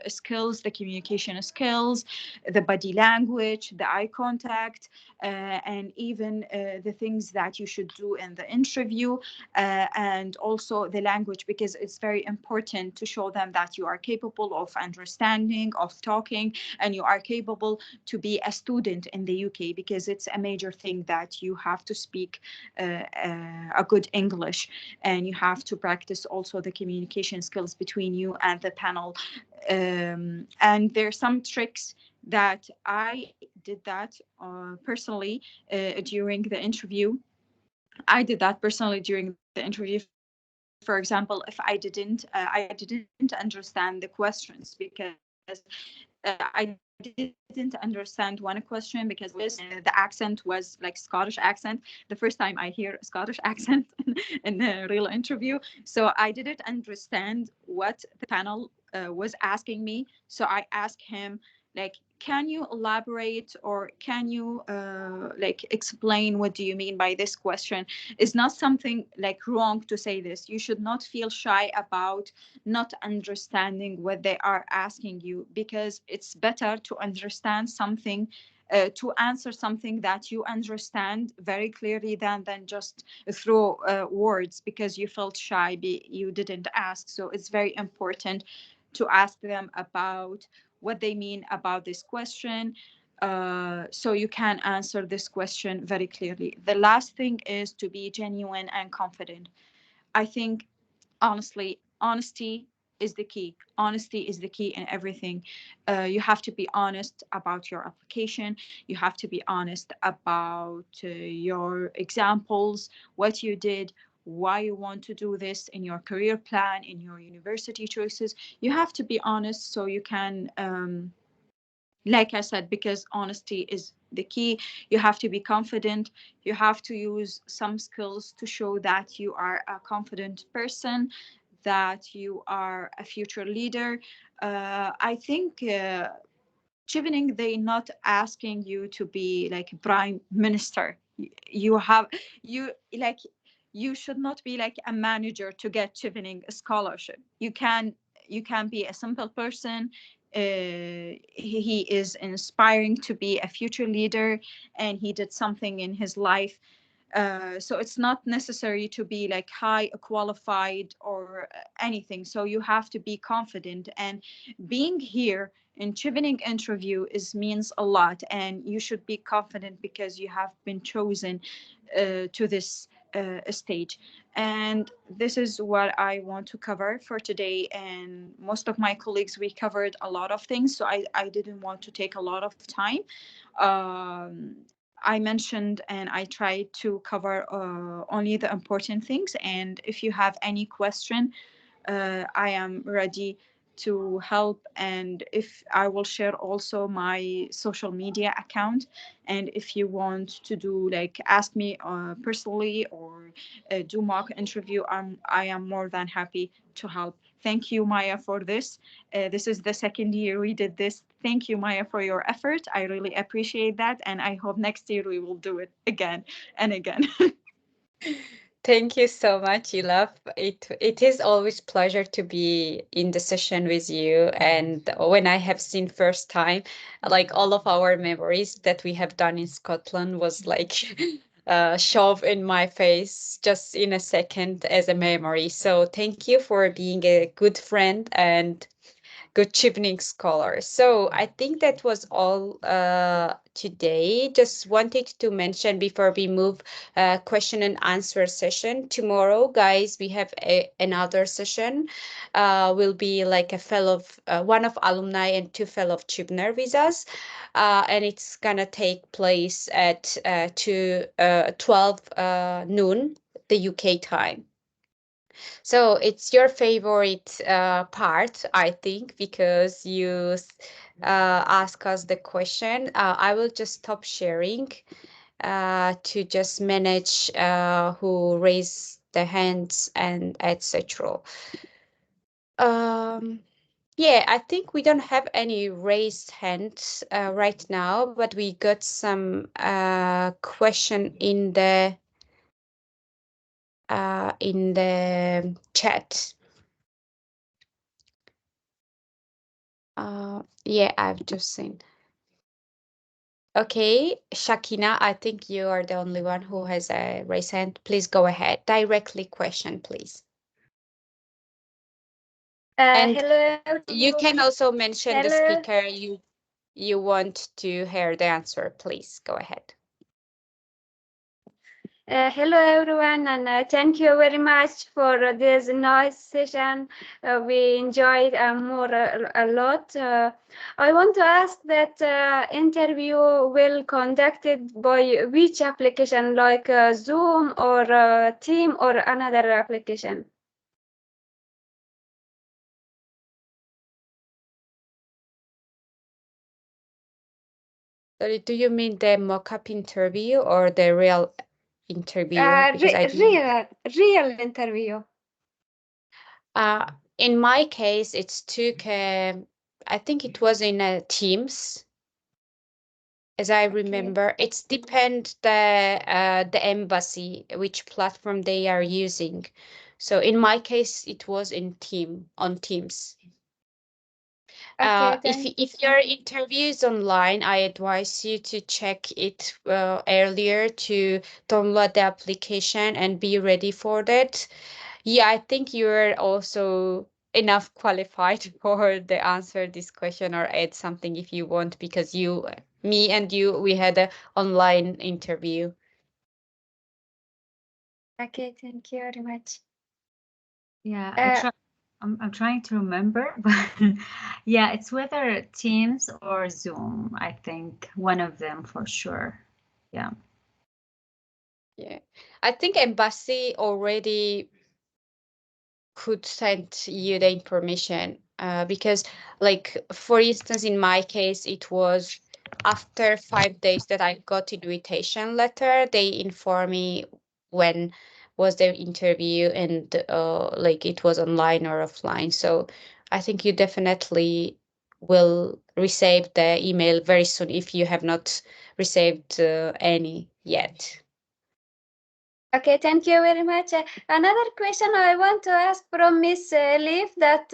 skills, the communication skills, the body language, the eye contact, and even the things that you should do in the interview, and also the language, because it's very important to show them that you are capable of understanding, of talking, and you are capable to be a student in the UK, because it's a major thing that you have to speak a good English, and you have to practice also the communication skills between you and the panel. And there's some tricks that I did that personally during the interview. I did that personally during the interview. For example, if I didn't understand the questions, because I didn't understand one question, because the accent was like Scottish accent. The first time I hear Scottish accent in a real interview. So I didn't understand what the panel was asking me. So I asked him, like, can you elaborate, or can you like explain what do you mean by this question? It's not something like wrong to say this. You should not feel shy about not understanding what they are asking you, because it's better to understand something to answer something that you understand very clearly than just through words because you felt shy, you didn't ask. So it's very important to ask them about what they mean about this question, so you can answer this question very clearly. The last thing is to be genuine and confident. I think honestly, honesty is the key. Honesty is the key in everything. You have to be honest about your application. You have to be honest about your examples, what you did, why you want to do this in your career plan, in your university choices. You have to be honest so you can like I said, because honesty is the key. You have to be confident. You have to use some skills to show that you are a confident person, that you are a future leader. I think Chevening, they not asking you to be like prime minister. You have you like you should not be like a manager to get Chevening a scholarship. You can be a simple person. He is inspiring to be a future leader, and he did something in his life, so it's not necessary to be like high qualified or anything. So you have to be confident, and being here in Chevening interview is means a lot, and you should be confident because you have been chosen to this stage. And this is what I want to cover for today. And most of my colleagues, we covered a lot of things, so I didn't want to take a lot of time. um, I mentioned and I tried to cover only the important things. And if you have any question, I am ready to help. And if I will share also my social media account, and if you want to do like ask me personally or do mock interview, I am more than happy to help. Thank you, Maya, for this. This is the second year we did this. Thank you, Maya, for your effort. I really appreciate that, and I hope next year we will do it again and again. Thank you so much, Ilaf. It is always pleasure to be in the session with you. And when I have seen first time, like all of our memories that we have done in Scotland was like shove in my face just in a second as a memory. So thank you for being a good friend and good evening, scholar. So I think that was all today. Just wanted to mention before we move question and answer session. Tomorrow, guys, we have another session. Will be like a fellow, one of alumni and two fellow Chibner with us. And it's gonna take place at 12 noon, the UK time. So it's your favorite part, I think, because you ask us the question. I will just stop sharing to just manage who raise the hands and etc. Um, yeah, I think we don't have any raised hands right now, but we got some question in the chat. Yeah, I've just seen. Okay, Shakina, I think you are the only one who has a raised hand. Please go ahead. Directly question, please. And Hello. you can also mention the Hello. speaker you want to hear the answer. Please go ahead. Hello everyone, and thank you very much for this nice session. We enjoyed more a lot. I want to ask that interview will conducted by which application, like Zoom or Team or another application? Sorry, do you mean the mock-up interview or the real interview? Because I didn't. Real interview. Uh, in my case, it's took. I think it was in Teams, as I remember. It's depend the embassy which platform they are using. So in my case, it was in Teams. Okay, If your interview is online, I advise you to check it earlier to download the application and be ready for that. Yeah, I think you're also enough qualified for the answer this question or add something if you want because me and you, we had an online interview. okay, thank you very much. Yeah, Uh, I'm trying to remember, but yeah, it's whether Teams or Zoom. I think one of them for sure. Yeah. Yeah, I think embassy already could send you the information because like for instance in my case it was after 5 days that I got invitation letter they inform me when was the interview and like it was online or offline, so I think you definitely will receive the email very soon if you have not received any yet. okay, thank you very much. Another question I want to ask from Miss Leaf that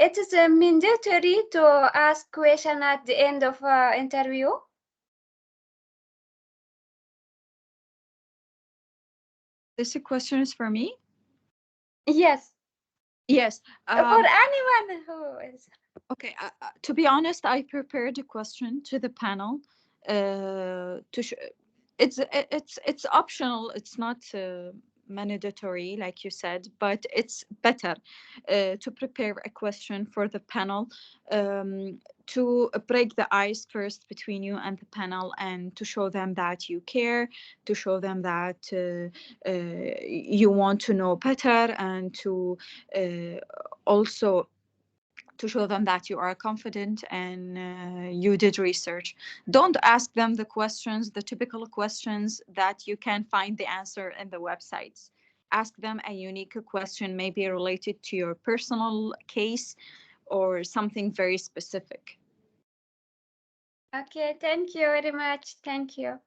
it is mandatory to ask question at the end of interview. This question is for me. Yes, Yes. for anyone who is. Okay. To be honest, I prepared a question to the panel. It's optional. It's not mandatory, like you said, but it's better to prepare a question for the panel to break the ice first between you and the panel, and to show them that you care, to show them that you want to know better, and to also to show them that you are confident and you did research. Don't ask them the questions, the typical questions that you can find the answer in the websites. Ask them a unique question, maybe related to your personal case or something very specific. Okay, thank you very much. Thank you.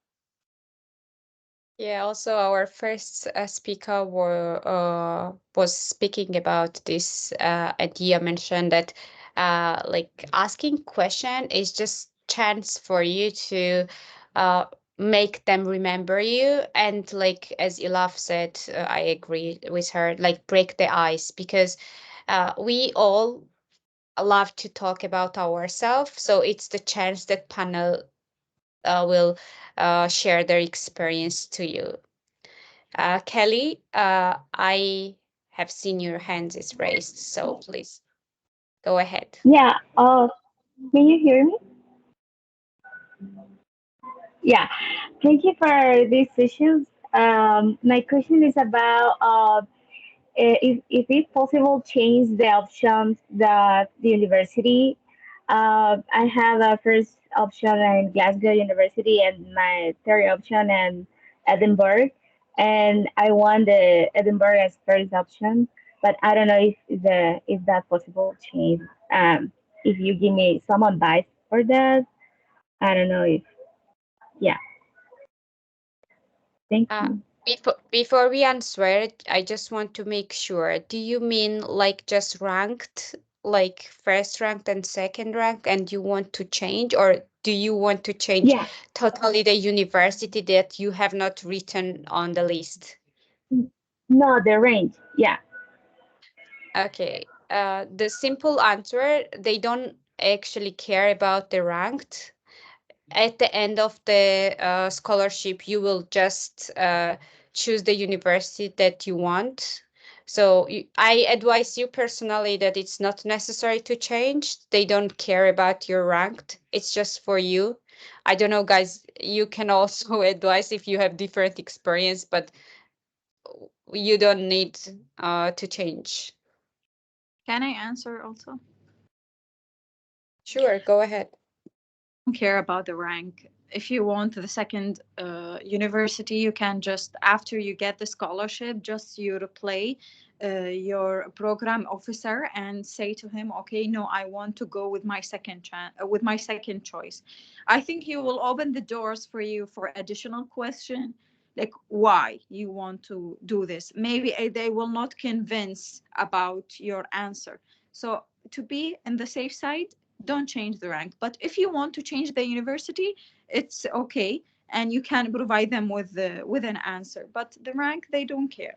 Yeah, also our first speaker was speaking about this idea, mentioned that like asking question is just chance for you to uh, make them remember you. And like as Ilaf said, I agree with her, like break the ice because we all love to talk about ourselves. So it's the chance that panel will share their experience to you. Kelly, I have seen your hands is raised, so please go ahead. Yeah, can you hear me? Yeah, thank you for these sessions. My question is about if it's possible change the options that the university. I have a first option in Glasgow University and my third option in Edinburgh, and I want the Edinburgh as first option, but I don't know if that possible change. If you give me some advice for that, I don't know if yeah. Thank Uh, you. before we answer it, I just want to make sure. Do you mean like just ranked, like first ranked and second rank, and you want to change, or do you want to change Yeah. totally the university that you have not written on the list? No, the range. Yeah. Okay. The simple answer, they don't actually care about the ranked. At the end of the scholarship, you will just choose the university that you want. So I advise you personally that it's not necessary to change. They don't care about your ranked. It's just for you. I don't know, guys. You can also advise if you have different experience, but you don't need to change. Can I answer also? Sure, go ahead. Don't care about the rank. If you want the second university, you can just, after you get the scholarship, just you reply your program officer and say to him, okay, no, I want to go with my with my second choice. I think you will open the doors for you for additional question, like why you want to do this. Maybe they will not convince about your answer. So to be in the safe side, don't change the rank. But if you want to change the university, it's okay, and you can provide them with an answer. But the rank, they don't care.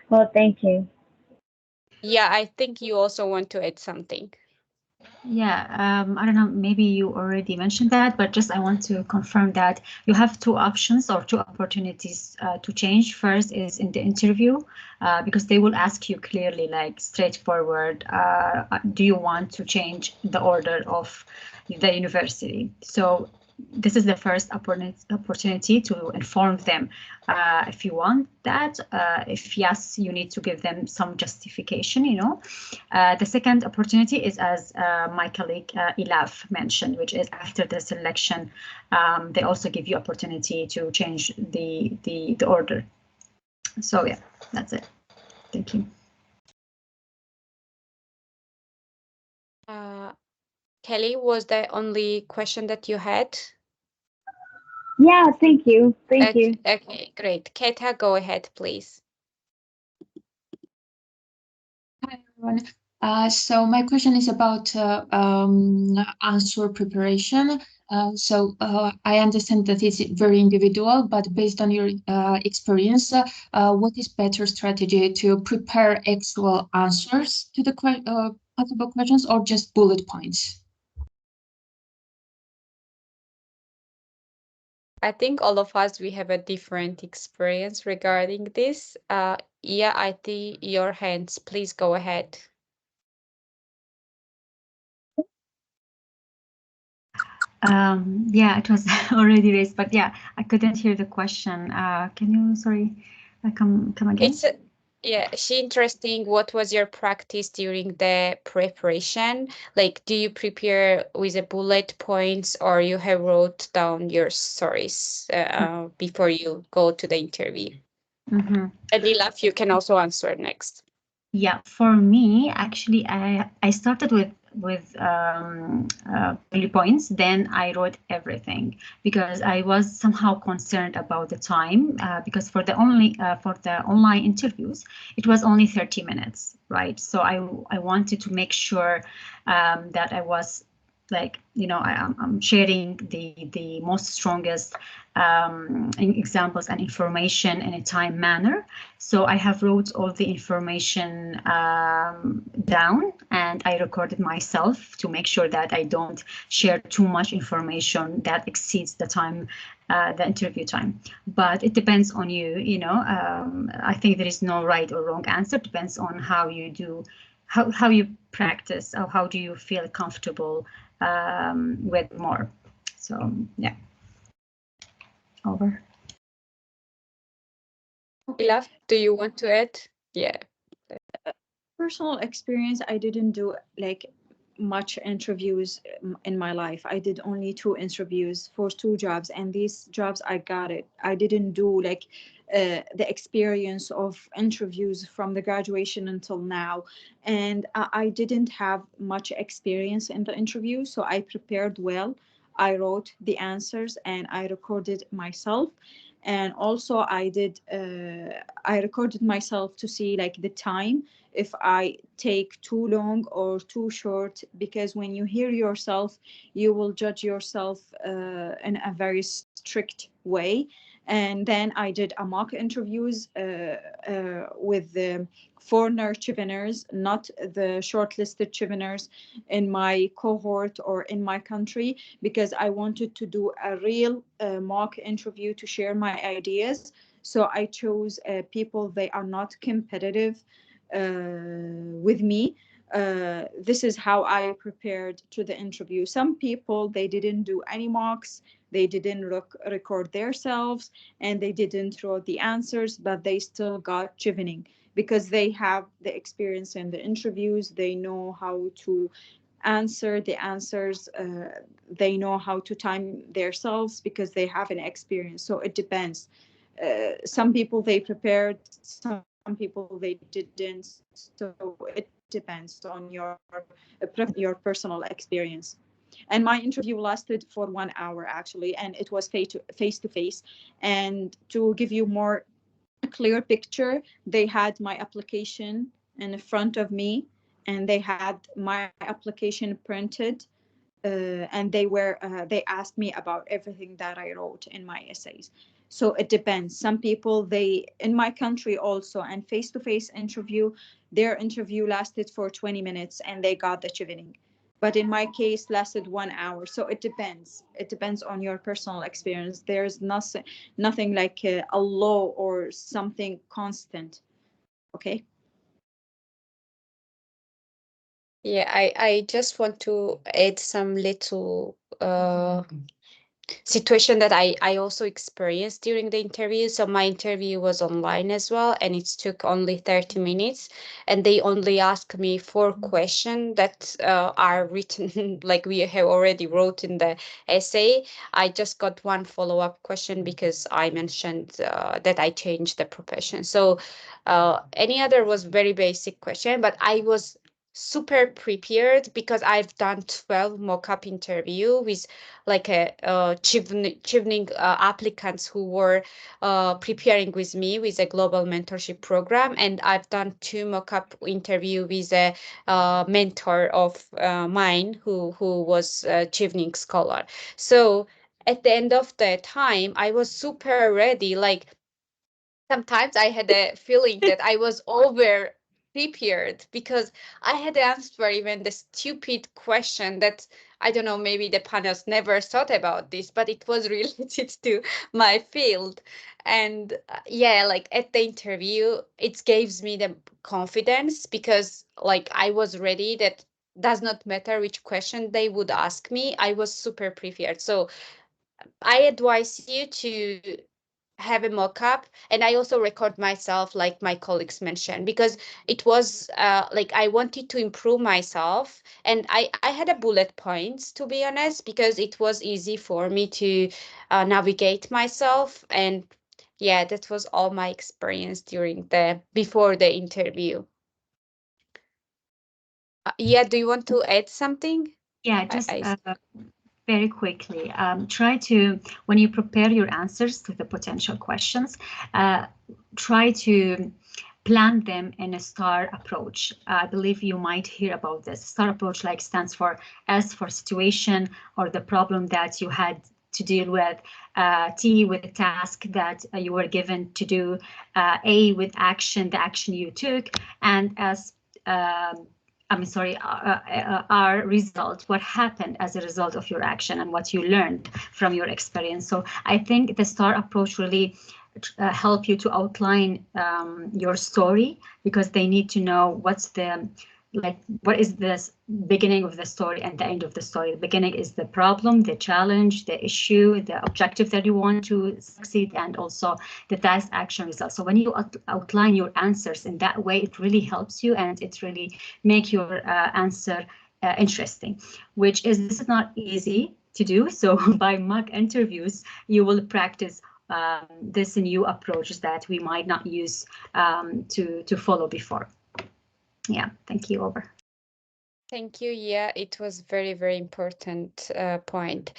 Well, thank you. Yeah, I think you also want to add something. Yeah, I don't know, maybe you already mentioned that, but just I want to confirm that you have two options or two opportunities to change. First is in the interview, because they will ask you clearly, like straightforward, do you want to change the order of the university? So this is the first opportunity to inform them if you want that. If yes, you need to give them some justification, you know. The second opportunity is, as my colleague Ilaf mentioned, which is after the selection, they also give you opportunity to change the order. So yeah, that's it. Thank you. Kelly, was the only question that you had? Yeah, thank you. Thank you. Okay, great. Keta, go ahead, please. Hi, everyone. So my question is about answer preparation. I understand that it's very individual, but based on your experience, what is better strategy to prepare actual answers to the possible questions or just bullet points? I think all of us, we have a different experience regarding this. Yeah, I see your hands. Please go ahead. Yeah, it was already raised, but yeah, I couldn't hear the question. Can you, sorry, come again? Yeah, she interesting. What was your practice during the preparation? Like, do you prepare with a bullet points, or you have wrote down your stories before you go to the interview? Mm-hmm. And Lilaf, you can also answer next. Yeah, for me, actually, I started with bullet points. Then I wrote everything because I was somehow concerned about the time. Because for the online interviews, it was only 30 minutes, right? So I wanted to make sure that I was, like, you know, I'm sharing the most strongest examples and information in a time manner. So I have wrote all the information down, and I recorded myself to make sure that I don't share too much information that exceeds the time, the interview time. But it depends on you, you know. I think there is no right or wrong answer. It depends on how you do, how you practice, or how do you feel comfortable with more. So yeah, over. Okay. Lilaf, do you want to add? Yeah. Personal experience, I didn't do like much interviews in my life. I did only two interviews for two jobs, and these jobs I got it. I didn't do like the experience of interviews from the graduation until now, and I didn't have much experience in the interview, so I prepared well. I wrote the answers and I recorded myself, and also I recorded myself to see like the time, if I take too long or too short, because when you hear yourself, you will judge yourself in a very strict way. And then I did a mock interviews with the foreigner Cheveners, not the shortlisted Cheveners in my cohort or in my country, because I wanted to do a real mock interview to share my ideas. So I chose people, they are not competitive with me. This is how I prepared to the interview. Some people, they didn't do any mocks, they didn't record themselves, and they didn't write the answers, but they still got Chevening because they have the experience in the interviews. They know how to answer the answers. They know how to time themselves because they have an experience. So it depends. Some people they prepared, some people they didn't. So it depends on your personal experience. And my interview lasted for 1 hour actually, and it was face to face. And to give you more a clear picture, they had my application in front of me, and they had my application printed, and they asked me about everything that I wrote in my essays. So it depends. Some people, they in my country also, and face-to-face interview, their interview lasted for 20 minutes and they got the chevening. But in my case, lasted 1 hour. So it depends. It depends on your personal experience. There's nothing like a law or something constant. Okay. Yeah, I just want to add some little situation that I also experienced during the interview. So my interview was online as well, and it took only 30 minutes. And they only asked me 4 questions that are written like we have already wrote in the essay. I just got one follow-up question because I mentioned that I changed the profession. So any other was very basic question, but I was super prepared because I've done 12 mock-up interview with like a chevening applicants who were preparing with me with a global mentorship program, and I've done 2 mock-up interview with a mentor of mine who was a chevening scholar. So at the end of the time, I was super ready. Like sometimes I had a feeling that I was over prepared because I had answered even the stupid question that I don't know, maybe the panels never thought about this, but it was related to my field. And yeah, like at the interview, it gives me the confidence because like I was ready that does not matter which question they would ask me. I was super prepared. So I advise you to have a mock-up, and I also record myself like my colleagues mentioned because it was like I wanted to improve myself, and I had a bullet points, to be honest, because it was easy for me to navigate myself. And yeah, that was all my experience during the before the interview. Yeah, do you want to add something? Yeah, I, just I very quickly, try to, when you prepare your answers to the potential questions, try to plan them in a STAR approach. I believe you might hear about this. STAR approach like stands for S for situation or the problem that you had to deal with, T with the task that you were given to do, A with action, the action you took, and S I'm sorry, our result, what happened as a result of your action and what you learned from your experience. So I think the STAR approach really help you to outline your story, because they need to know what's the, like, what is the beginning of the story and the end of the story. The beginning is the problem, the challenge, the issue, the objective that you want to succeed, and also the task action result. So when you outline your answers in that way, it really helps you and it really make your answer interesting, which is, this is not easy to do. So by mock interviews, you will practice this new approach that we might not use to follow before. Yeah, thank you. Over. Thank you. Yeah, it was very, very important point.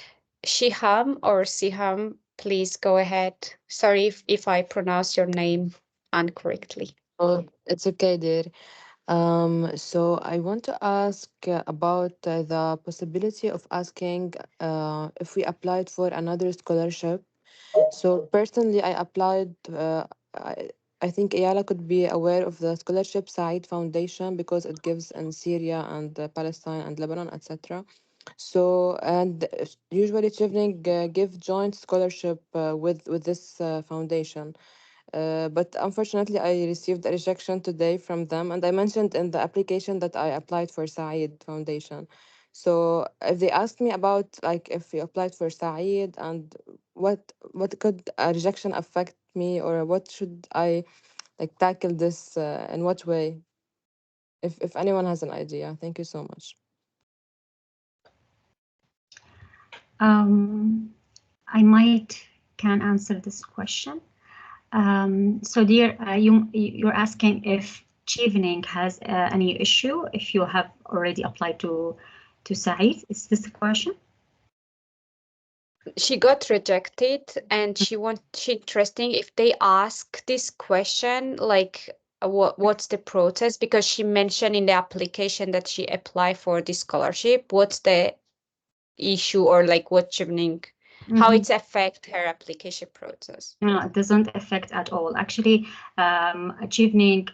Shiham or Siham, please go ahead. Sorry if I pronounce your name incorrectly. Oh, it's okay, dear. So I want to ask about the possibility of asking if we applied for another scholarship. So personally, I applied. I think Ayala could be aware of the scholarship Said Foundation because it gives in Syria and Palestine and Lebanon, etc. So and usually Chevening give joint scholarship with this foundation. But unfortunately, I received a rejection today from them, and I mentioned in the application that I applied for Said Foundation. So if they asked me about like if you applied for Said and what could a rejection affect me, or what should I like tackle this in what way? If anyone has an idea, thank you so much. I might can answer this question. So dear, you're asking if Chevening has any issue if you have already applied to Said. Is this the question? She got rejected, and she interesting if they ask this question like what's the process? Because she mentioned in the application that she applied for the scholarship. What's the issue, or like what Chevening, how Mhm. it's affect her application process? No, it doesn't affect at all. Actually, Chevening,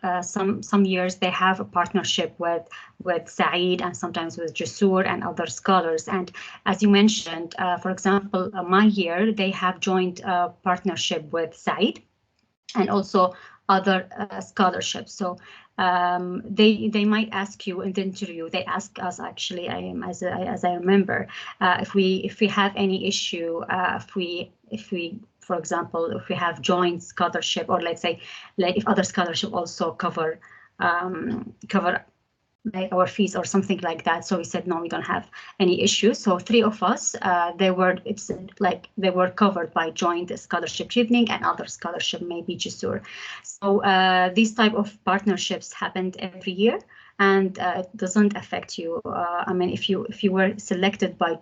some years they have a partnership with Saeed and sometimes with Jasur and other scholars. And as you mentioned, for example, my year they have joined a partnership with Saeed and also other scholarships. So they might ask you in the interview. They ask us actually. As I remember, if we have any issue, if we for example, if we have joint scholarship, or let's say, like if other scholarship also cover like our fees or something like that. So we said no, we don't have any issues. So three of us, they were covered by joint scholarship evening and other scholarship, maybe Jisur. So these type of partnerships happened every year, and it doesn't affect you. I mean, if you were selected by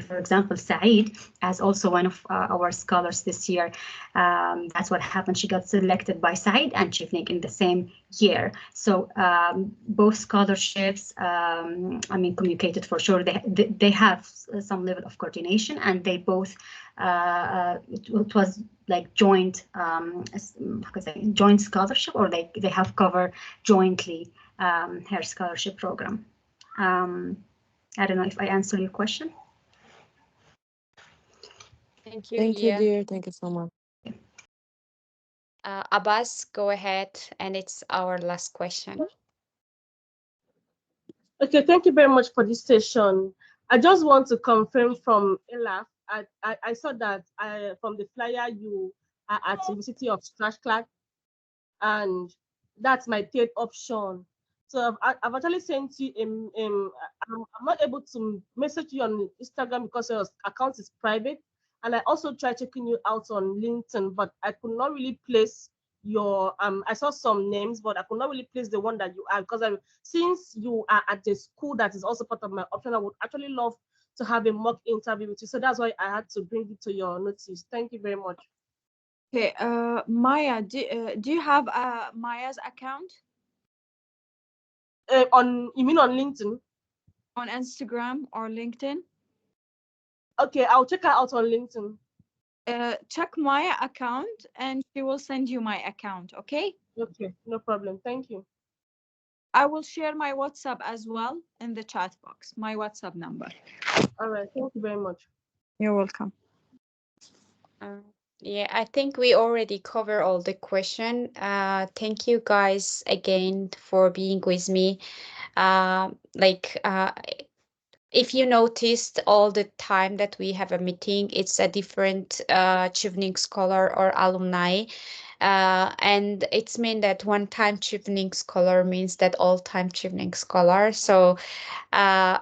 for example Saeed as also one of our scholars this year, that's what happened. She got selected by Saeed and Chivnik in the same year. So both scholarships, I mean, communicated for sure. They have some level of coordination, and they both it was like joint joint scholarship, or they have covered jointly her scholarship program. I don't know if I answered your question. Thank you, Thank you, Lia. dear. Thank you so much. Abbas, go ahead, and it's our last question. Okay, thank you very much for this session. I just want to confirm from Elaf. I saw that from the flyer you are at the University of Strasbourg, and that's my third option. So I've actually sent you. I'm not able to message you on Instagram because your account is private, and I also tried checking you out on LinkedIn, but I could not really place your. I saw some names, but I could not really place the one that you are, because since you are at the school that is also part of my option, I would actually love to have a mock interview with you. So that's why I had to bring it to your notice. Thank you very much. Okay, Maya, do you have Maya's account You mean on LinkedIn? on Instagram or LinkedIn? Okay, I'll check her out on LinkedIn. Check Maya account and she will send you my account, okay? Okay, no problem. Thank you. I will share my WhatsApp as well in the chat box, my WhatsApp number. All right, thank you very much. You're welcome. Uh, yeah, I think we already cover all the question. Thank you guys again for being with me. Like if you noticed all the time that we have a meeting, it's a different Chevening scholar or alumni. And it's mean that one time Chevening scholar means that all time Chevening scholar. So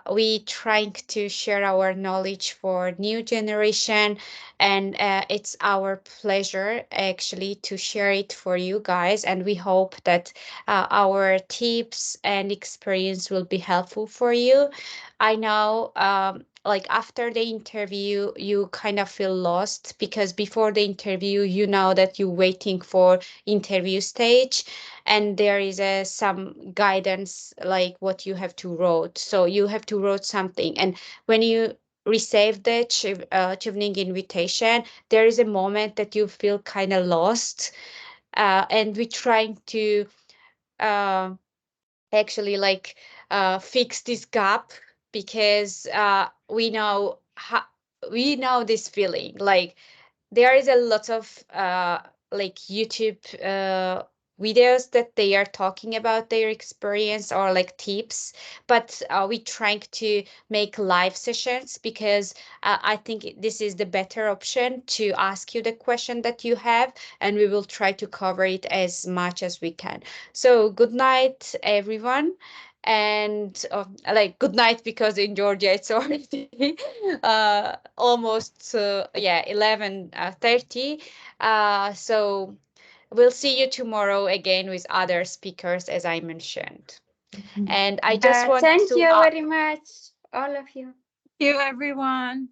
we trying to share our knowledge for new generation, and it's our pleasure actually to share it for you guys, and we hope that our tips and experience will be helpful for you. I know like after the interview you kind of feel lost, because before the interview you know that you're waiting for interview stage, and there is some guidance like what you have to wrote. So you have to wrote something, and when you receive the Chevening invitation, there is a moment that you feel kind of lost, and we're trying to uh, actually like fix this gap, because we know this feeling. Like there is a lot of like YouTube videos that they are talking about their experience or like tips, but we trying to make live sessions, because I think this is the better option to ask you the question that you have, and we will try to cover it as much as we can. So good night, everyone. And like good night, because in Georgia it's already almost 11:30. So we'll see you tomorrow again with other speakers, as I mentioned. And I just want Thank to you very much, all of you. Thank you, everyone.